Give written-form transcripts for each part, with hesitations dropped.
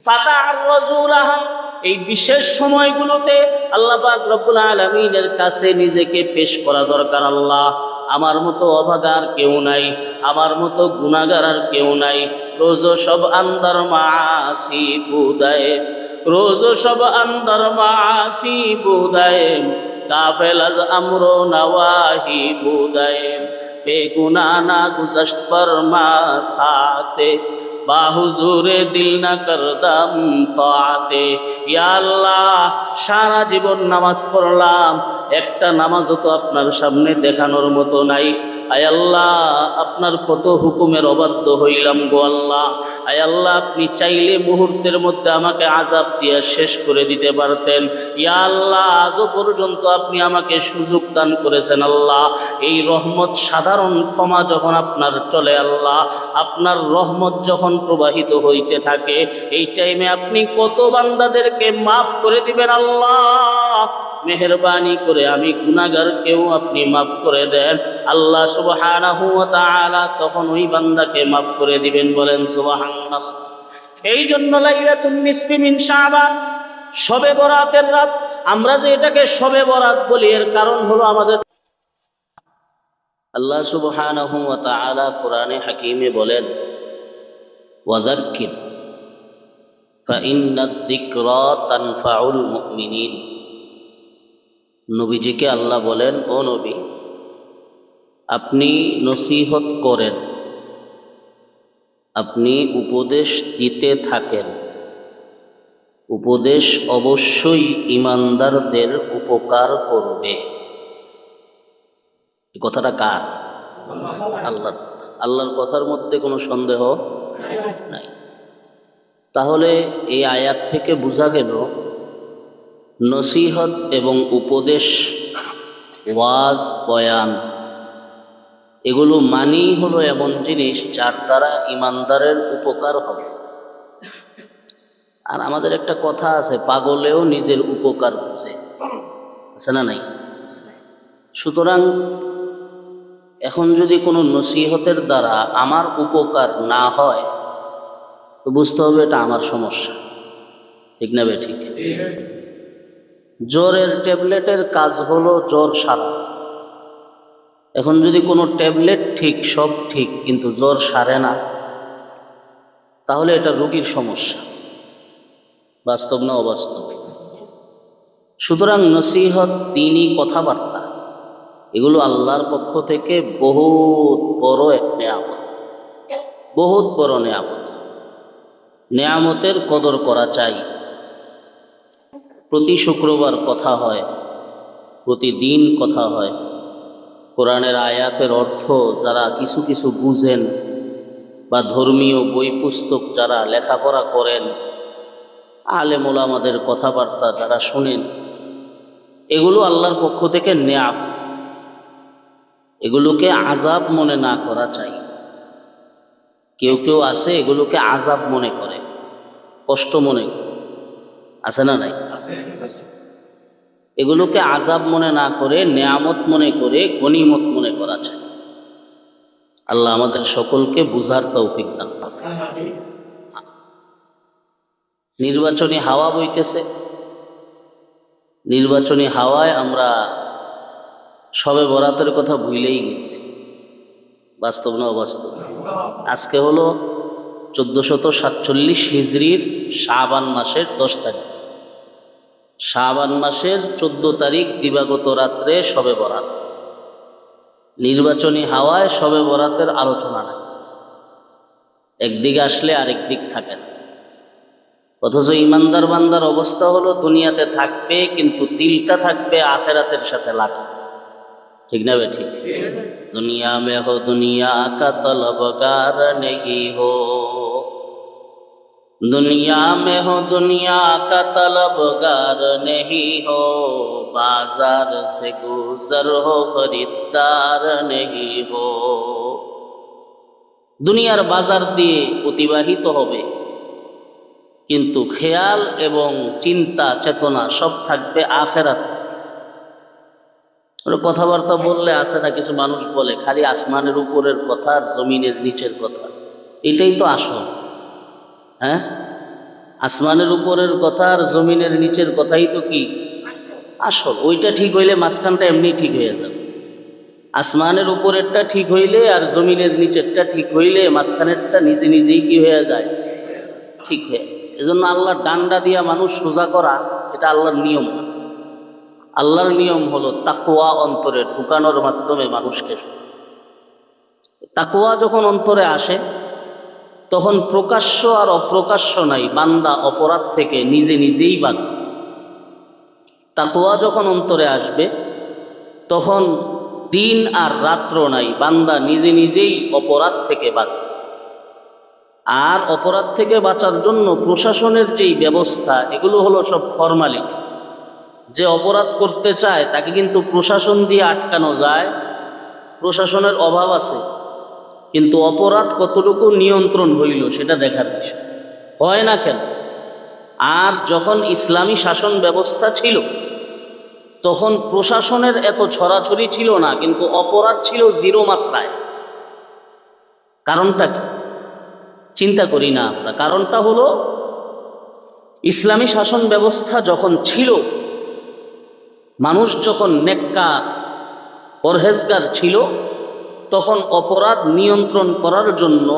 ফাতাআররাজু লাহা, এই বিশেষ সময়গুলোতে আল্লাহ পাক রব্বুল আলামিনের কাছে নিজেকে পেশ করা দরকার। আল্লাহ, আমার মতো অভাগার কেউ নাই, আমার মতো গুনাহগার আর কেউ নাই। রোজ সব আন্দার মাসি বুদায়ে, রোজ সব আন্দার মাসি বুদায়ে, গাফেল আজ আমরো নওয়াহি বুদায়ে, বেগুনা না গুজশত পর মা সাতে, বাহুজুরে দিল না করদাম তাআতে। ইয়া আল্লাহ, সারা জীবন নামাজ পড়লাম, একটা নামাজও তো আপনার সামনে দেখানোর মতো নাই। আয় আল্লাহ, আপনার কত হুকুমের অবাধ্য হইলাম গো আল্লাহ। আয় আল্লাহ, আপনি চাইলে মুহূর্তের মধ্যে আমাকে আযাব দিয়ে শেষ করে দিতে পারতেন। ইয়া আল্লাহ, আজও পর্যন্ত আপনি আমাকে সুযোগ দান করেছেন আল্লাহ। এই রহমত, সাধারণ ক্ষমা যখন আপনার চলে আল্লাহ, আপনার রহমত যখন প্রবাহিত হইতে থাকে, এই টাইমে আপনি কত বান্দাদেরকে মাফ করে দিবেন আল্লাহ। মেহেরবানি করে আমি গুনাহগারকেও আপনি মাফ করে দেন আল্লাহ সুবহানাহু ওয়া তাআলা, তখন ওই বান্দাকে মাফ করে দিবেন। বলেন সুবহানাল্লাহ। এই জন্য লাইলাতুন নিসফি মিন শাবান, শবে বরাতের রাত, আমরা যে এটাকে শবে বরাত বলি, এর কারণ হলো আমাদের আল্লাহ সুবহানাহু ওয়া তাআলা কোরআনে হাকিমে বলেন, ওয়াযাক্কির ফাইন্নায যিকরা তানফাউল মুমিনিন। নবীজিকে আল্লাহ বলেন, ও নবী, আপনি নসিহত করেন, আপনি উপদেশ দিতে থাকেন। উপদেশ অবশ্যই ঈমানদারদের উপকার করবে। এই কথাটা কার? আল্লাহ। আল্লাহর কথার মধ্যে কোনো সন্দেহ নাই। তাহলে এই আয়াত থেকে বোঝা গেল, নসিহত এবং উপদেশ, ওয়াজ, বয়ান, এগুলো মানেই হলো এমন জিনিস যার দ্বারা ঈমানদারের উপকার হবে। আর আমাদের একটা কথা আছে, পাগলেও নিজের উপকার বুঝে, আছে না নাই? সুতরাং এখন যদি কোনো নসিহতের দ্বারা আমার উপকার না হয়, তো বুঝতে হবে এটা আমার সমস্যা। ঠিক না বে ঠিক? জ্বরের ট্যাবলেটের কাজ হলো জ্বর সারা। এখন যদি কোনো ট্যাবলেট ঠিক, সব ঠিক, কিন্তু জ্বর সারে না, তাহলে এটা রোগীর সমস্যা। বাস্তব না অবাস্তব? সুতরাং নসিহত, দ্বীনি কথাবার্তা, এগুলো আল্লাহর পক্ষ থেকে বহুত বড় এক নেয়ামত, বহুত বড় নেয়ামত। নেয়ামতের কদর করা চাই। প্রতি শুক্রবার কথা হয়, প্রতিদিন কথা হয়। কোরআনের আয়াতের অর্থ যারা কিছু কিছু বুঝেন, বা ধর্মীয় বই পুস্তক যারা লেখাপড়া করেন, আলেম ওলামাদের কথাবার্তা যারা শুনেন, এগুলো আল্লাহর পক্ষ থেকে নেয়ামত। এগুলোকে আযাব মনে না করা চাই। কেউ কেউ আছে এগুলোকে আযাব মনে করে, কষ্ট মনে করে, আছে না নাই? এগুলোকে আযাব মনে না করে নেয়ামত মনে করে, গনিমত মনে করা চাই। আল্লাহ আমাদের সকলকে বুঝার তৌফিক দান করেন। নির্বাচনী হাওয়া বইতেছে, নির্বাচনী হাওয়ায় আমরা শবে বরাতের কথা ভুলেই গেছি। বাস্তব না অবাস্তব? আজকে হলো 1447 হিজরির শাবান মাসের 10 তারিখ। শাবান মাসের 14 তারিখ দিবাগত রাত্রে শবে বরাত। নির্বাচনী হাওয়ায় শবে বরাতের আলোচনা নাই, একদিকে আসলে আরেক দিক থাকে না। অথচ ইমানদার বান্দার অবস্থা হলো, দুনিয়াতে থাকবে কিন্তু দিলটা থাকবে আখেরাতের সাথে লাগা। ঠিক না বে ঠিক? দুনিয়া মে হো দুনিয়া কা তলবগার নেহি হো, दुनिया में हो दुनिया का तलबगार नहीं हो, बाजार से गुजर हो खरीदार नहीं हो। দুনিয়ার বাজার দিয়ে অতিবাহিত হবে, কিন্তু খেয়াল এবং চিন্তা চেতনা সব থাকবে আখেরাত। কথাবার্তা বললে আছে না, কিছু মানুষ বলে খালি আসমানের উপরের কথা আর জমিনের নিচের কথা, এটাই তো আসল। হ্যাঁ, আসমানের উপরের কথা আর জমিনের নিচের কথাই তো কি আসল। ওইটা ঠিক হইলে মাঝখানটা এমনি ঠিক হয়ে যাবে। আসমানের উপরেরটা ঠিক হইলে আর জমিনের নিচেরটা ঠিক হইলে মাঝখানেরটা নিজে নিজেই কি হয়ে যায়, ঠিক হয়ে যায়। এজন্য আল্লাহর ডান্ডা দিয়া মানুষ সোজা করা এটা আল্লাহর নিয়ম না। আল্লাহর নিয়ম হলো তাকওয়া অন্তরে ঢুকানোর মাধ্যমে মানুষকে। তাকওয়া যখন অন্তরে আসে তখন প্রকাশ্য আর অপ্রকাশ্য নাই, বান্দা অপরাধ থেকে নিজে নিজেই বাঁচবে। তাকওয়া যখন অন্তরে আসবে তখন দিন আর রাত্র নাই, বান্দা নিজে নিজেই অপরাধ থেকে বাঁচবে। আর অপরাধ থেকে বাঁচার জন্য প্রশাসনের যেই ব্যবস্থা, এগুলো হলো সব ফর্মালিটি। যে অপরাধ করতে চায় তাকে কিন্তু প্রশাসন দিয়ে আটকানো যায়, প্রশাসনের অভাব আছে, কিন্তু অপরাধ কতটুকু নিয়ন্ত্রণ হইল সেটা দেখার বিষয়। হয় না কেন? আর যখন ইসলামী শাসন ব্যবস্থা ছিল তখন প্রশাসনের এত ছড়াছড়ি ছিল না, কিন্তু অপরাধ ছিল জিরো মাত্রায়। কারণটা কি চিন্তা করি না আমরা? কারণটা হলো ইসলামী শাসন ব্যবস্থা যখন ছিল, মানুষ যখন নেককার পরহেজগার ছিল, তখন অপরাধ নিয়ন্ত্রণ করার জন্য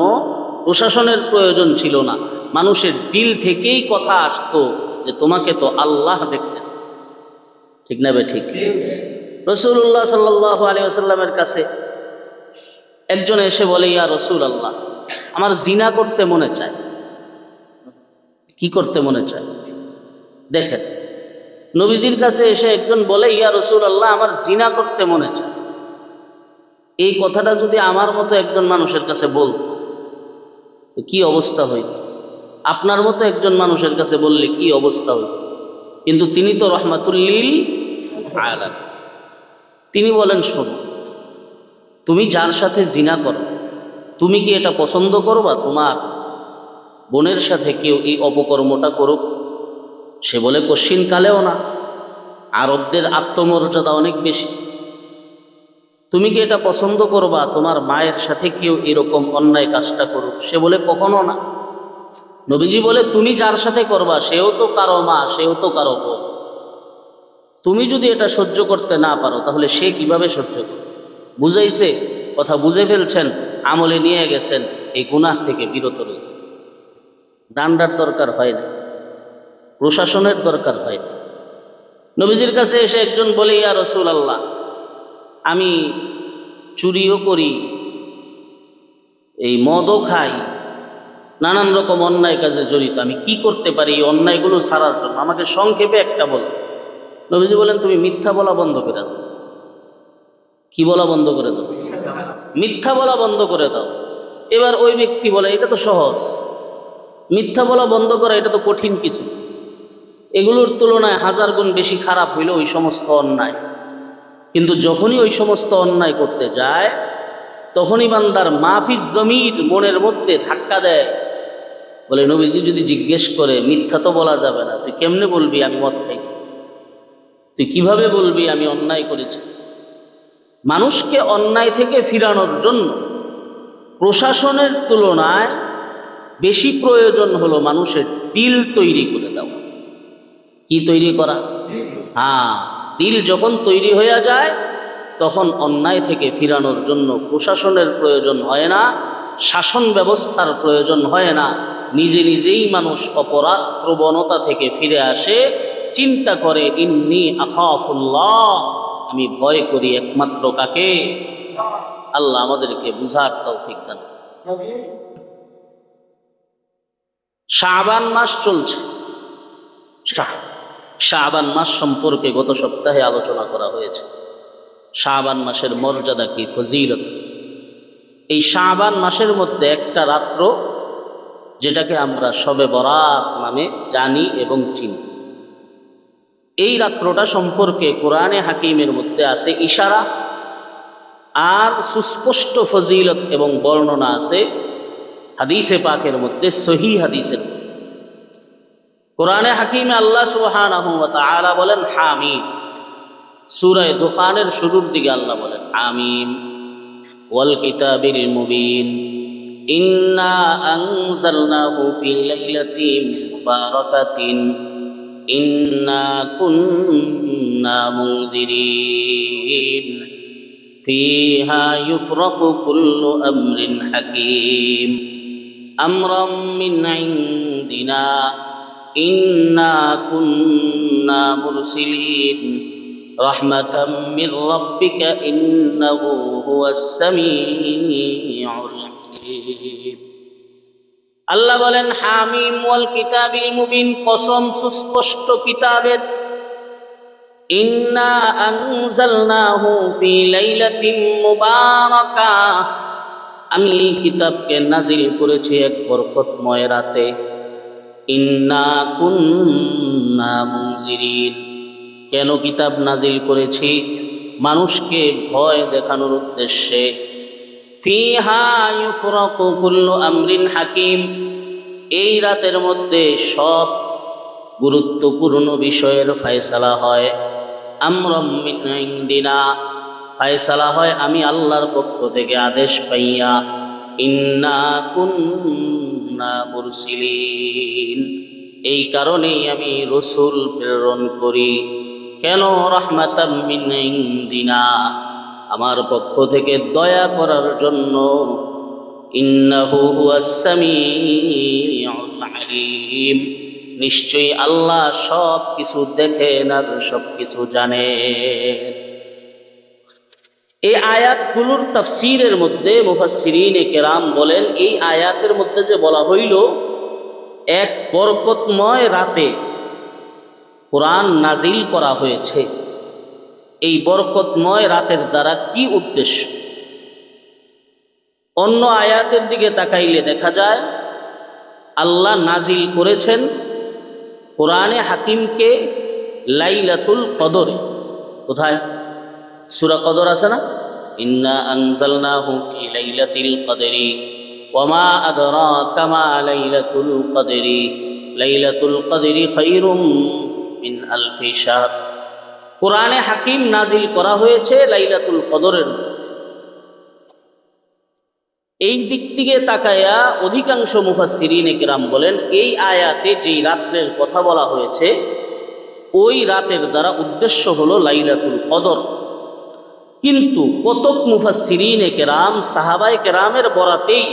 প্রশাসনের প্রয়োজন ছিল না। মানুষের দিল থেকেই কথা আসতো যে তোমাকে তো আল্লাহ দেখতেছে। ঠিক না বে ঠিক? রাসূলুল্লাহ সাল্লাল্লাহু আলাইহি ওয়াসাল্লামের কাছে একজন এসে বলে, ইয়া রাসূলুল্লাহ, আমার জিনা করতে মনে চায়। কি করতে মনে চায়? দেখেন, নবীজির কাছে এসে একজন বলে, ইয়া রাসূলুল্লাহ, আমার জিনা করতে মনে চায়। এই কথাটা যদি আমার মতো একজন মানুষের কাছে বলতো কি অবস্থা হইত? আপনার মতো একজন মানুষের কাছে বললে কি অবস্থা হইত? কিন্তু তিনি তো রহমাতুল লিল আলামিন। তিনি বলেন, শোনো, তুমি যার সাথে জিনা করো, তুমি কি এটা পছন্দ করবা তোমার বোনের সাথে কেউ এই অপকর্মটা করুক? সে বলে, কশ্চিন কালেও না। আরবদের আত্মমর্যাদা অনেক বেশি। তুমি কি এটা পছন্দ করবা তোমার মায়ের সাথে কেউ এরকম অন্যায় কাজটা করুক? সে বলে, কখনো না। নবীজি বলে, তুমি যার সাথে করবা সেও তো কারো মা, সেও তো কারো বোন। তুমি যদি এটা সহ্য করতে না পারো তাহলে সে কিভাবে সহ্য করবে? বুঝাইছে? কথা বুঝে ফেলছেন, আমলে নিয়ে গেছেন, এই গুনাহ থেকে বিরত রয়েছে। ডান্ডার দরকার হয় না, প্রশাসনের দরকার হয় না। নবীজির কাছে এসে একজন বলে, ইয়া রাসূলুল্লাহ, আমি চুরিও করি, এই মদও খাই, নানান রকম অন্যায় কাজে জড়িত, আমি কি করতে পারি এই অন্যায়গুলো ছাড়ার জন্য? আমাকে সংক্ষেপে একটা বলো। নবীজি বলেন, তুমি মিথ্যা বলা বন্ধ করে দাও। কি বলা বন্ধ করে দাও? মিথ্যা বলা বন্ধ করে দাও। এবার ওই ব্যক্তি বলে, এটা তো সহজ, মিথ্যা বলা বন্ধ করা এটা তো কঠিন কিছু। এগুলোর তুলনায় 1000 গুণ বেশি খারাপ হইল ওই সমস্ত অন্যায়। কিন্তু যখনই ওই সমস্ত অন্যায় করতে যায় তখনই বান্দার মাহফিজ জমির মনের মধ্যে ধাক্কা দেয়, বলে, নবীজি যদি জিজ্ঞেস করে, মিথ্যা তো বলা যাবে না, তুই কেমনে বলবি আমি মদ খাইছি? তুই কিভাবে বলবি আমি অন্যায় করেছি? মানুষকে অন্যায় থেকে ফিরানোর জন্য প্রশাসনের তুলনায় বেশি প্রয়োজন হলো মানুষের দিল তৈরি করে দেওয়া। কি তৈরি করা? হ্যাঁ, দিল যখন তৈরি হয়ে যায় তখন অন্যায় থেকে ফিরানোর জন্য প্রশাসনের প্রয়োজন হয় না, শাসন ব্যবস্থার প্রয়োজন হয় না। নিজে নিজেই মানুষ অপরাধ প্রবণতা থেকে ফিরে আসে, চিন্তা করে, ইন্নী আখাফুল্লাহ, আমি ভয় করি একমাত্র কাকে? আল্লাহ আমাদেরকে বুঝার তৌফিক দান। শাবান মাস চলছে। শাবান মাস সম্পর্কে গত সপ্তাহে আলোচনা করা হয়েছে। শাবান মাসের মর্যাদা কি, ফজিলত কি। এই শাবান মাসের মধ্যে একটা রাত্র যেটাকে আমরা শবে বরাত নামে জানি এবং চিনি, এই রাত্রটা সম্পর্কে কোরআনে হাকিমের মধ্যে আছে ইশারা আর সুস্পষ্ট ফজিলত এবং বর্ণনা আছে হাদিসে পাকের মধ্যে, সহিহ হাদিসের। কোরআনে হাকিমে আল্লাহ সুবহানাহু ওয়া তাআলা বলেন হামিম। সূরা দুখানের শুরুর দিকে আল্লাহ বলেন হামিম ওয়াল কিতাবিল মুবিন, ইন্না আনজালনাহু ফি লাইলাতিন মুবারাকাতিন ইন্না কুন্না মুনজিরিন ফিহা ইউফরাকু কুল্লু আমরিন হাকীম আমরাম মিন ইনদিনা ইন্না কুন্না মুরসিলিন রাহমাতাম মির রাব্বিকা ইন্নাহু হুয়াস সামিউল আলীম। আল্লাহ বলেন, হামিম ওয়াল কিতাবিল মুবিন, কসম সুস্পষ্ট কিতাবের। ইন্না আনজালনাহু ফি লাইলাতিন মুবারাকা, আমি কিতাবকে নাজিল করেছি এক বরকতময় রাতে। ইন্না কুন্না মুনজিরিন, কেন কিতাব নাজিল করেছি? মানুষকে ভয় দেখানোর উদ্দেশ্যে। ফিহা ইউফরাকু কুল্লু আমরিন হাকিম, এই রাতের মধ্যে সব গুরুত্বপূর্ণ বিষয়ের ফায়সালা হয়। আমরাম মিন ইনদিনা, ফায়সালা হয় আমি আল্লাহর পক্ষ থেকে আদেশ পাইয়া। ইন্না কুন্না মুরসিলিন, এই কারণেই আমি রসুল প্রেরণ করি। কেন? রাহমাতাম মিন ইনদিনা, আমার পক্ষ থেকে দয়া করার জন্য। ইন্নাহু হুয়াস সামিউল আলীম, নিশ্চয়ই আল্লাহ সব কিছু দেখেন আর সব কিছু জানেন। এই আয়াতগুলোর তাফসীরের মধ্যে মুফাসসিরিনে কেরাম বলেন, এই আয়াতের মধ্যে যে বলা হইল এক বরকতময় রাতে কোরআন নাজিল করা হয়েছে, এই বরকতময় রাতের দ্বারা কি উদ্দেশ্য? অন্য আয়াতের দিকে তাকাইলে দেখা যায় আল্লাহ নাজিল করেছেন কোরআনে হাকিমকে লাইলাতুল কদরে। কোথায়? সূরা কদর আছে না? ইন্না আনজালনাহু ফি লাইলাতিল কদরি ওয়া মা আদরাকা মা লাইলাতুল কদরি লাইলাতুল কদরি খায়রুম মিন আলফি শাহর। কোরআনে হাকিম নাজিল করা হয়েছে লাইলাতুল কদরের। এই দিক থেকে তাকায়া অধিকাংশ মুফাসসিরিনে কেরাম বলেন, এই আয়াতে যেই রাত্রের কথা বলা হয়েছে ওই রাতের দ্বারা উদ্দেশ্য হলো লাইলাতুল কদর। কিন্তু কতক মুফাসসিরিনে কেরাম সাহাবায়ে কেরামের বরাতেই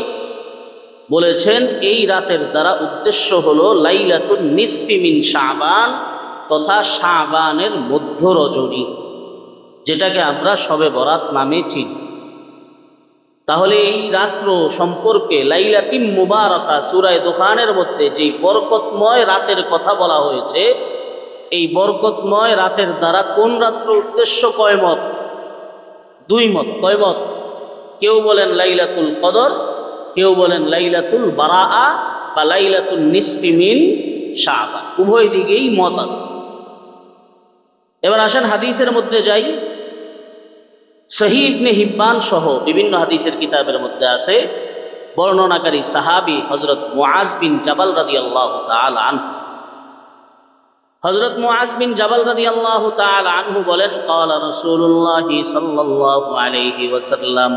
বলেছেন এই রাতের দ্বারা উদ্দেশ্য হলো লাইলাতুন নিসফি মিন শাবান, তথা শাবানের মধ্য রজনী, যেটাকে আমরা শবে বরাত নামে চিনি। তাহলে এই রাত্র সম্পর্কে লাইলাতিন মুবারাকা সূরা দুখানের মধ্যে যেই বরকতময় রাতের কথা বলা হয়েছে, এই বরকতময় রাতের দ্বারা কোন রাত্র উদ্দেশ্য? কয় মত? দুই মত। কয় মত? কেউ বলেন লাইলাতুল কদর, কেউ বলেন লাইলাতুল বারাআ বা লাইলাতুন নিসফি মিন শাবান। উভয় দিকেই মত আছে। এবার আসেন হাদিসের মধ্যে যাই। সহিহ ইবনে হিব্বান সহ বিভিন্ন হাদিসের কিতাবের মধ্যে আছে, বর্ণনাকারী সাহাবী হযরত মুআজ বিন জাবাল রাদিয়াল্লাহু তাআলা আনহু। হযরত মুআজ বিন জাবাল রাদিয়াল্লাহু তাআলা আনহু বলেন, ক্বালা রাসূলুল্লাহ সাল্লাল্লাহু আলাইহি ওয়াসাল্লাম,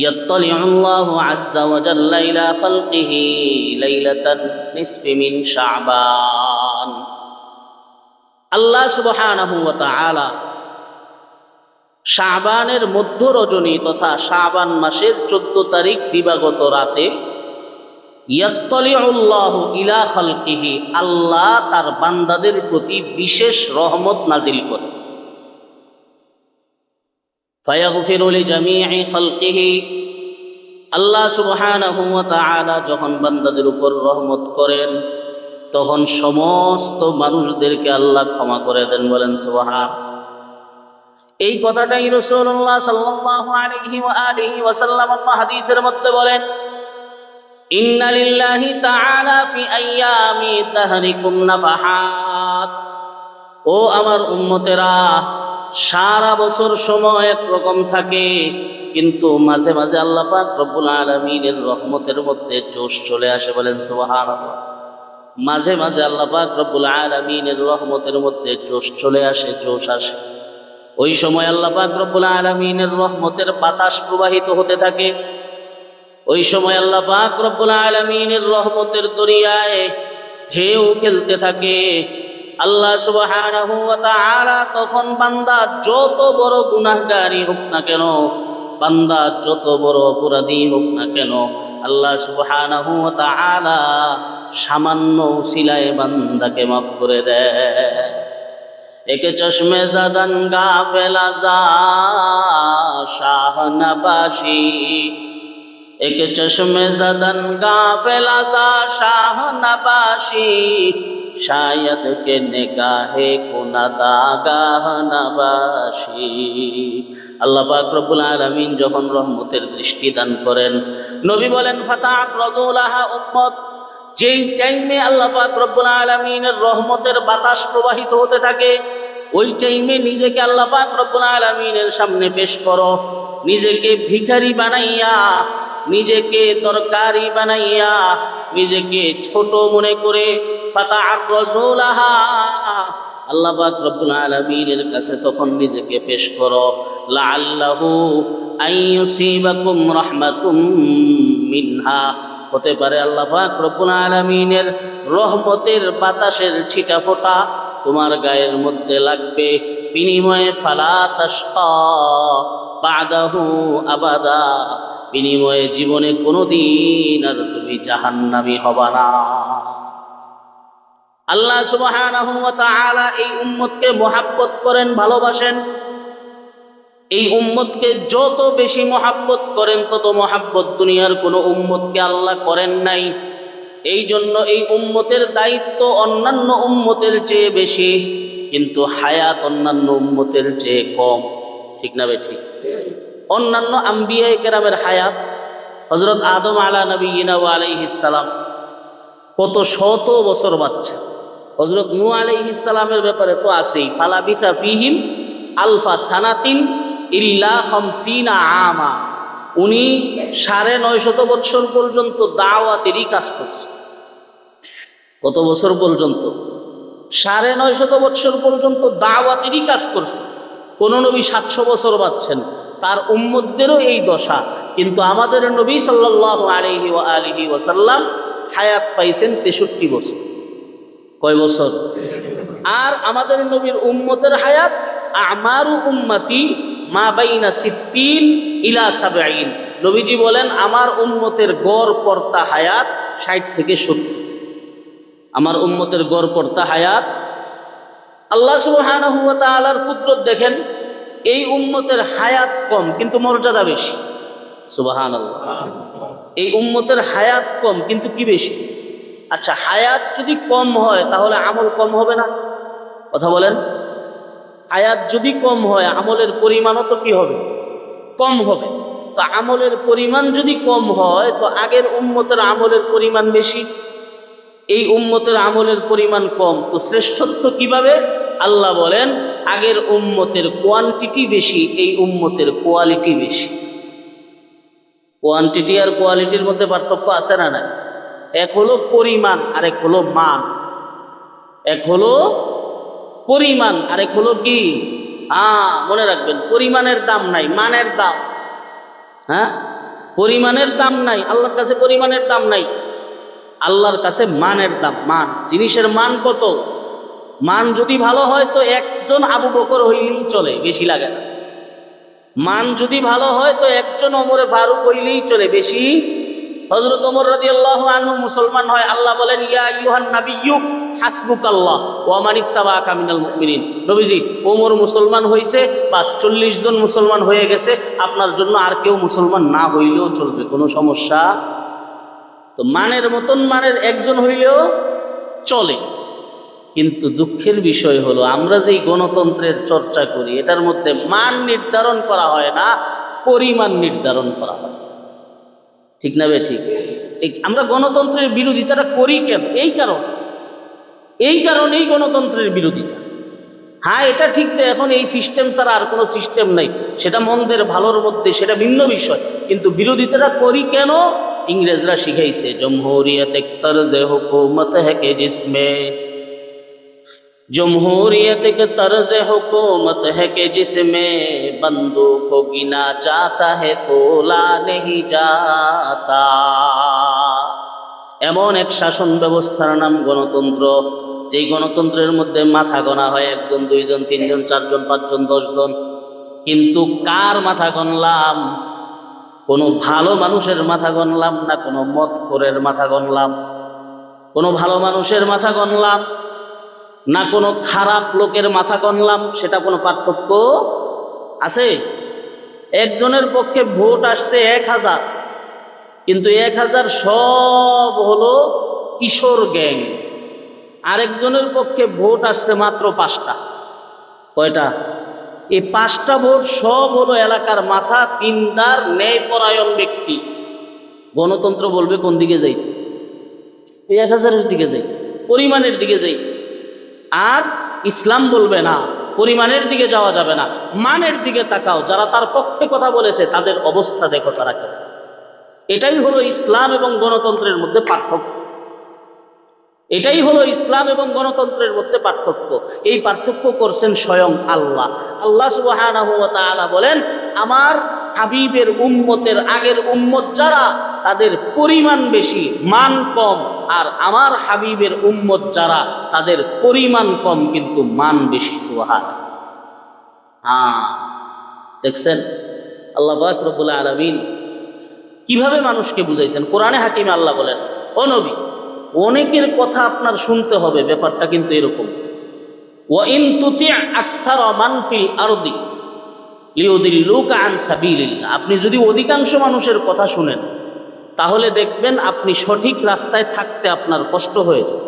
ইয়াত্তালিউল্লাহু আযজা ওয়া জাল্লা ইলা খালকিহি লাইলাতান নিসফি মিন শাবান। আল্লাহ সুবহানাহু ওয়া তাআলা শাবানের মধ্য রজনী তথা শাবান মাসের 14 তারিখ দিবাগত রাতে ইয়াত্তালিউল্লাহু ইলা খালকিহি, আল্লাহ তার বান্দাদের প্রতি বিশেষ রহমত নাজিল করে। ফায়াগফিরু লিজামিই খালকিহি, আল্লাহ সুবহানাহু ওয়া তাআলা যখন বান্দাদের উপর রহমত করেন তখন সমস্ত মানুষদেরকে আল্লাহ ক্ষমা করে দেন। বলেন সুবহান। এই কথাটাই রাসূলুল্লাহ সাল্লাল্লাহু আলাইহি ওয়া আলিহি ওয়াসাল্লাম হাদিসের মধ্যে বলেন, ইন্না লিল্লাহি তাআলা ফি আইয়ামি তাহরিকুম নাফাহাত। ও আমার উম্মতেরা, সারা বছর সময় একরকম থাকে, কিন্তু মাঝে মাঝে আল্লাহ পাক রব্বুল আলামিনের রহমতের মধ্যে জোশ চলে আসে। বলেন সুবহানাল্লাহ। মাঝে মাঝে আল্লাহ পাক রব্বুল আলামিনের রহমতের মধ্যে জোশ চলে আসে, জোশ আসে। ওই সময় আল্লাহ পাক রব্বুল আলামিনের রহমতের বাতাস প্রবাহিত হতে থাকে। ওই সময় আল্লাহ পাক রব্বুল আলামিনের রহমতের দরিয়ায় ঢেউ খেলতে থাকে। আল্লাহ সুবহানাহু ওয়া তাআলা তখন বান্দা যত বড় গুনাহগারী হোক না কেন, বান্দা যত বড় অপরাধী হোক না কেন, আল্লাহ সুবহানাহু ওয়া তাআলা সামান্য উসিলায় বান্দাকে মাফ করে দেয়। একে চশমে জাদান গাফেলা যা শাহনবাসী, একে চশমে জাদান গাফেলা যা শাহনবাসী, শায়দ কে নিগাহে কুনাদা গাহনবাসী। আল্লাহ পাক রব্বুল আলামিন যখন রহমতের দৃষ্টি দান করেন, নবী বলেন ফাতাআররাদুলাহা উম্মত, যেই টাইমে আল্লাহ পাক রব্বুল আলামিনের রহমতের বাতাস প্রবাহিত হতে থাকে, ওই টাইমে নিজেকে আল্লাহ পাক রব্বুল আলামিনের সামনে পেশ করো। নিজেকে ভিখারি বানাইয়া, নিজেকে দরকারি বানাইয়া, নিজেকে ছোট মনে করে ফাতাআররাজুলাহা, আল্লাহ পাক রব্বুল আলামিনের কাছে তখন নিজেকে পেশ করো। লাআল্লাহু আইয়ুসিবাকুম রাহমাতুম মিনহা, হতে পারে আল্লাহ পাক রব্বুল আলামিনের রহমতের বাতাসের ছিটা ফোঁটা তোমার গায়ের মধ্যে লাগবে। বিনিময়ে ফালা তাশকা বাদাহু আবাদা, বিনিময়ে জীবনে কোনোদিন আর তুমি জাহান্নামী হবা না। আল্লাহ সুবহানাহু ওয়া তাআলা এই উম্মতকে মহাব্বত করেন, ভালোবাসেন। এই উম্মতকে যত বেশি মহাব্বত করেন তত মহাব্বত দুনিয়ার কোনো উম্মতকে আল্লাহ করেন নাই। এই জন্য এই উম্মতের দায়িত্ব অন্যান্য উম্মতের চেয়ে বেশি, কিন্তু হায়াত অন্যান্য উম্মতের চেয়ে কম। ঠিক না বে ঠিক? অন্যান্য আম্বিয়া কেরামের হায়াত, হযরত আদম আলা নবিয়িনা ওয়া আলাইহিস সালাম কত শত বছর বাচ্চা। হযরত নূহ আলাইহিস সালামের ব্যাপারে তো আছেই, ফালাবিথা ফিহিম আলফা সানাতিন ইল্লা 50 আমা, উনি 950 বছর পর্যন্ত দাওয়াতেরই কাজ করছে। কত বছর পর্যন্ত? 950 বছর পর্যন্ত দাওয়াতেরই কাজ করছে। কোন নবী 700 বছর বাঁচছেন, তার উম্মতদেরও এই দশা। কিন্তু আমাদের নবী সাল্লাল্লাহু আলাইহি ওয়া আলিহি ওয়াসাল্লাম হায়াত পাইছেন 63 বছর। কয় বছর? আর আমাদের নবীর উম্মতের হায়াত আমারু উম্মতি মা বাইনা 60 ইলা 70। নবীজি বলেন আমার উম্মতের গড় পর্তা হায়াত 60 থেকে 70। আমার উম্মতের গড় পর্তা হায়াত। আল্লাহ সুবহানাহু ওয়া তাআলার কুদরত দেখেন, এই উম্মতের হায়াত কম কিন্তু মর্যাদা বেশি। সুবহানাল্লাহ। এই উম্মতের হায়াত কম কিন্তু কি বেশি? আচ্ছা, হায়াত যদি কম হয় তাহলে আমল কম হবে না? কথা বলেন। হায়াত যদি কম হয় আমলের পরিমাণও তো কি হবে? কম হবে। তো আমলের পরিমাণ যদি কম হয় তো আগের উম্মতের আমলের পরিমাণ বেশি, এই উম্মতের আমলের পরিমাণ কম, তো শ্রেষ্ঠত্ব কিভাবে? আল্লাহ বলেন আগের উম্মতের কোয়ান্টিটি বেশি, এই উম্মতের কোয়ালিটি বেশি। কোয়ান্টিটি আর কোয়ালিটির মধ্যে পার্থক্য আছে না? না। এক হলো পরিমাণ আর এক হলো মান। এক হলো পরিমাণ আর এক হলো কি? মনে রাখবেন, পরিমাণের দাম নাই, মানের দাম। হ্যাঁ, পরিমাণের দাম নাই, আল্লাহর কাছে পরিমাণের দাম নাই, আল্লাহর কাছে মানের দাম। মান, জিনিসের মান কত? মান যদি ভালো হয় তো একজন আবু বকর হইলেই চলে, বেশি লাগে না। মান যদি ভালো হয় তো একজন ওমরে ফারুক হইলেই চলে, বেশি। হযরত ওমর রাদিয়াল্লাহু আনহু মুসলমান হয়, আল্লাহ বলেন ইয়া আইয়ুহান নাবিয়্যু হাসবুকাল্লাহ ওয়া মান ইত্তাবাআকা মিনাল মুমিনিন। নবীজি, ওমর মুসলমান হইছে, বাস 40 জন মুসলমান হয়ে গেছে, আপনার জন্য আর কেউ মুসলমান না হইলেও চলবে, কোনো সমস্যা। তো মানের মতন মানের একজন হইলেও চলে। কিন্তু দুঃখের বিষয় হলো আমরা যেই গণতন্ত্রের চর্চা করি এটার মধ্যে মান নির্ধারণ করা হয় না, পরিমাণ নির্ধারণ করা হয়। ঠিক না বে ঠিক? আমরা গণতন্ত্রের বিরোধিতাটা করি কেন? এই কারণেই গণতন্ত্রের বিরোধিতা। হ্যাঁ, এটা ঠিক যে এখন এই সিস্টেম ছাড়া আর কোনো সিস্টেম নাই, সেটা মন্দের ভালোর মধ্যে, সেটা ভিন্ন বিষয়। কিন্তু বিরোধিতাটা করি কেন? ইংরেজরা শিখাইছে জমহুরিয়ত এক তরজে হুকুমত হ্যায় কে জিসমে जमहूरियत के तर्ज हुकूमत है कि जिसमें बंदूक को गिना जाता है तोला नहीं जाता। এমন এক শাসন ব্যবস্থার নাম গণতন্ত্র, যেই গণতন্ত্রের মধ্যে মাথা গণা হয় 1 জন 2 জন 3 জন 4 জন 5 জন 10 জন, কিন্তু কার মাথা গণলাম? কোনো ভালো মানুষের মাথা গণলাম না কোনো মদখোরের মাথা গণলাম? কোনো ভালো মানুষের মাথা গণলাম না কোনো খারাপ লোকের মাথা গণলাম? সেটা কোনো পার্থক্য আছে? একজনের পক্ষে ভোট আসছে 1000, কিন্তু 1000 সব হলো কিশোর গ্যাং। আরেকজনের পক্ষে ভোট আসছে মাত্র 5টা। কয়টা? এই 5টা ভোট সব হলো এলাকার মাথা, দিনদার ন্যায়পরায়ণ ব্যক্তি। গণতন্ত্র বলবে কোন দিকে যাইতে? এই 1000-এর দিকে যাই, পরিমাণের দিকে যাই। আর ইসলাম বলবে না, পরিমাণের দিকে যাওয়া যাবে না, মানের দিকে তাকাও। যারা তার পক্ষে কথা বলেছে তাদের অবস্থা দেখো তারা কেন। এটাই হলো ইসলাম এবং গণতন্ত্রের মধ্যে পার্থক্য। এটাই হলো ইসলাম এবং গণতন্ত্রের মধ্যে পার্থক্য। এই পার্থক্য করছেন স্বয়ং আল্লাহ। আল্লাহ সুবহানাহু ওয়া তাআলা বলেন, আমার হাবিবের উম্মতের আগের উম্মত যারা, তাদের পরিমাণ বেশি, মান কম। আর আমার হাবিবের উম্মত যারা, তাদের পরিমাণ কম কিন্তু মান বেশি। সুবহানাল্লাহ। দেখছেন আল্লাহ পাক রব্বুল আলামিন কিভাবে মানুষকে বুঝাইছেন। কোরআনে হাকিমে আল্লাহ বলেন, ও নবী, অনেকের কথা আপনার শুনতে হবে, ব্যাপারটা কিন্তু এরকম। ওয়া ইন তুতি আকসারা মান ফিল আরদি লিউদিল্লুকা আন সাবিলিল্লাহ। আপনি যদি অধিকাংশ মানুষের কথা শুনেন, তাহলে দেখবেন আপনি সঠিক রাস্তায় থাকতে আপনার কষ্ট হয়ে যায়।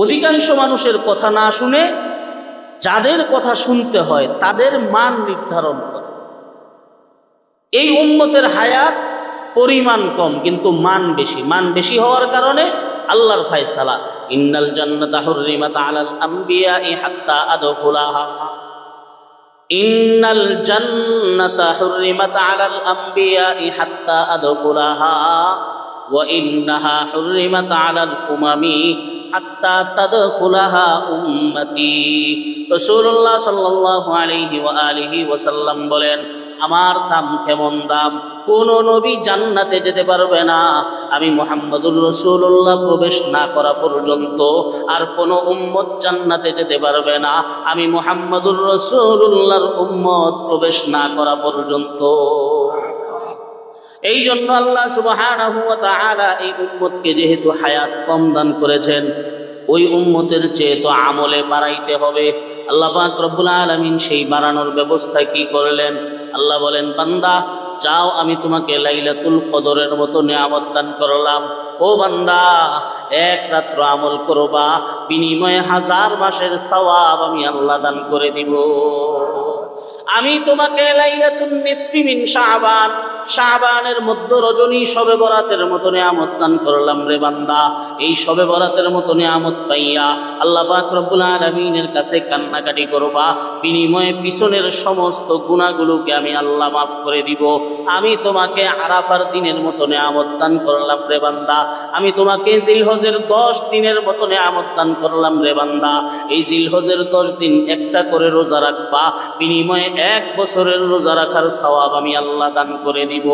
অধিকাংশ মানুষের কথা না শুনে যাদের কথা শুনতে হয় তাদের মান নির্ধারণ করে। এই উম্মতের হায়াত পরিমাণ কম কিন্তু মান বেশি। মান বেশি হওয়ার কারণে আল্লাহর ফায়সালা, ইন্নাল জান্নাতা হুররিমাত আলাল আমবিয়াই হাত্তা আদখুলাহা। ইন্নাল জান্নাতা হুররিমাত আলাল আমবিয়াই হাত্তা আদখুলাহা ওয়া ইন্নাহা হুররিমাত আলাল উমামি হাত্তা তাদখুলাহা উম্মতি। রাসূলুল্লাহ সাল্লাল্লাহু আলাইহি ওয়া আলিহি ওয়াসাল্লাম বলেন, আমার দাম কেমন দাম? কোন নবী জান্নাতে যেতে পারবে না আমি মুহাম্মদুর রাসূলুল্লাহ প্রবেশ না করা পর্যন্ত, আর কোন উম্মত জান্নাতে যেতে পারবে না আমি মুহাম্মদুর রাসূলুল্লাহর উম্মত প্রবেশ না করা পর্যন্ত। এই জন্য আল্লাহ সুবহানাহু ওয়া তাআলা এই উম্মতকে যেহেতু হায়াত কম দান করেছেন, ওই উম্মতের চেয়ে তো আমলে বাড়াইতে হবে। আল্লাহ পাক রব্বুল আলামিন সেই বাড়ানোর ব্যবস্থা কি করলেন? আল্লাহ বলেন, বান্দা যাও, আমি তোমাকে লাইলাতুল কদরের মতো নিয়ামত দান করলাম। ও বান্দা, 1 রাত্র আমল করবা, বিনিময়ে 1000 মাসের সওয়াব আমি আল্লাহ দান করে দিব। আমি তোমাকে লাইলাতুন নিসফি মিন শাবান, শাবানের মধ্য রজনী শবে বরাতের মতো নিয়ামত দান করলাম রে বান্দা। এই শবে বরাতের মতো নিয়ামত পাইয়া আল্লাহ পাক রব্বুল আলামিনের কাছে কান্নাকাটি করবা, বিনিময়ে পিছনের সমস্ত গুনাহগুলোকে আমি আল্লাহ মাফ করে দিব। আমি তোমাকে আরাফার দিনের মতো নিয়ামত দান করলাম রে বান্দা। আমি তোমাকে জিলহজের 10 দিনের মতো নিয়ামত দান করলাম রে বান্দা। এই জিলহজের 10 দিন একটা করে রোজা রাখবা, বিনিময়ে 1 বছরের রোজা রাখার সওয়াব আমি আল্লাহ দান করে দিব।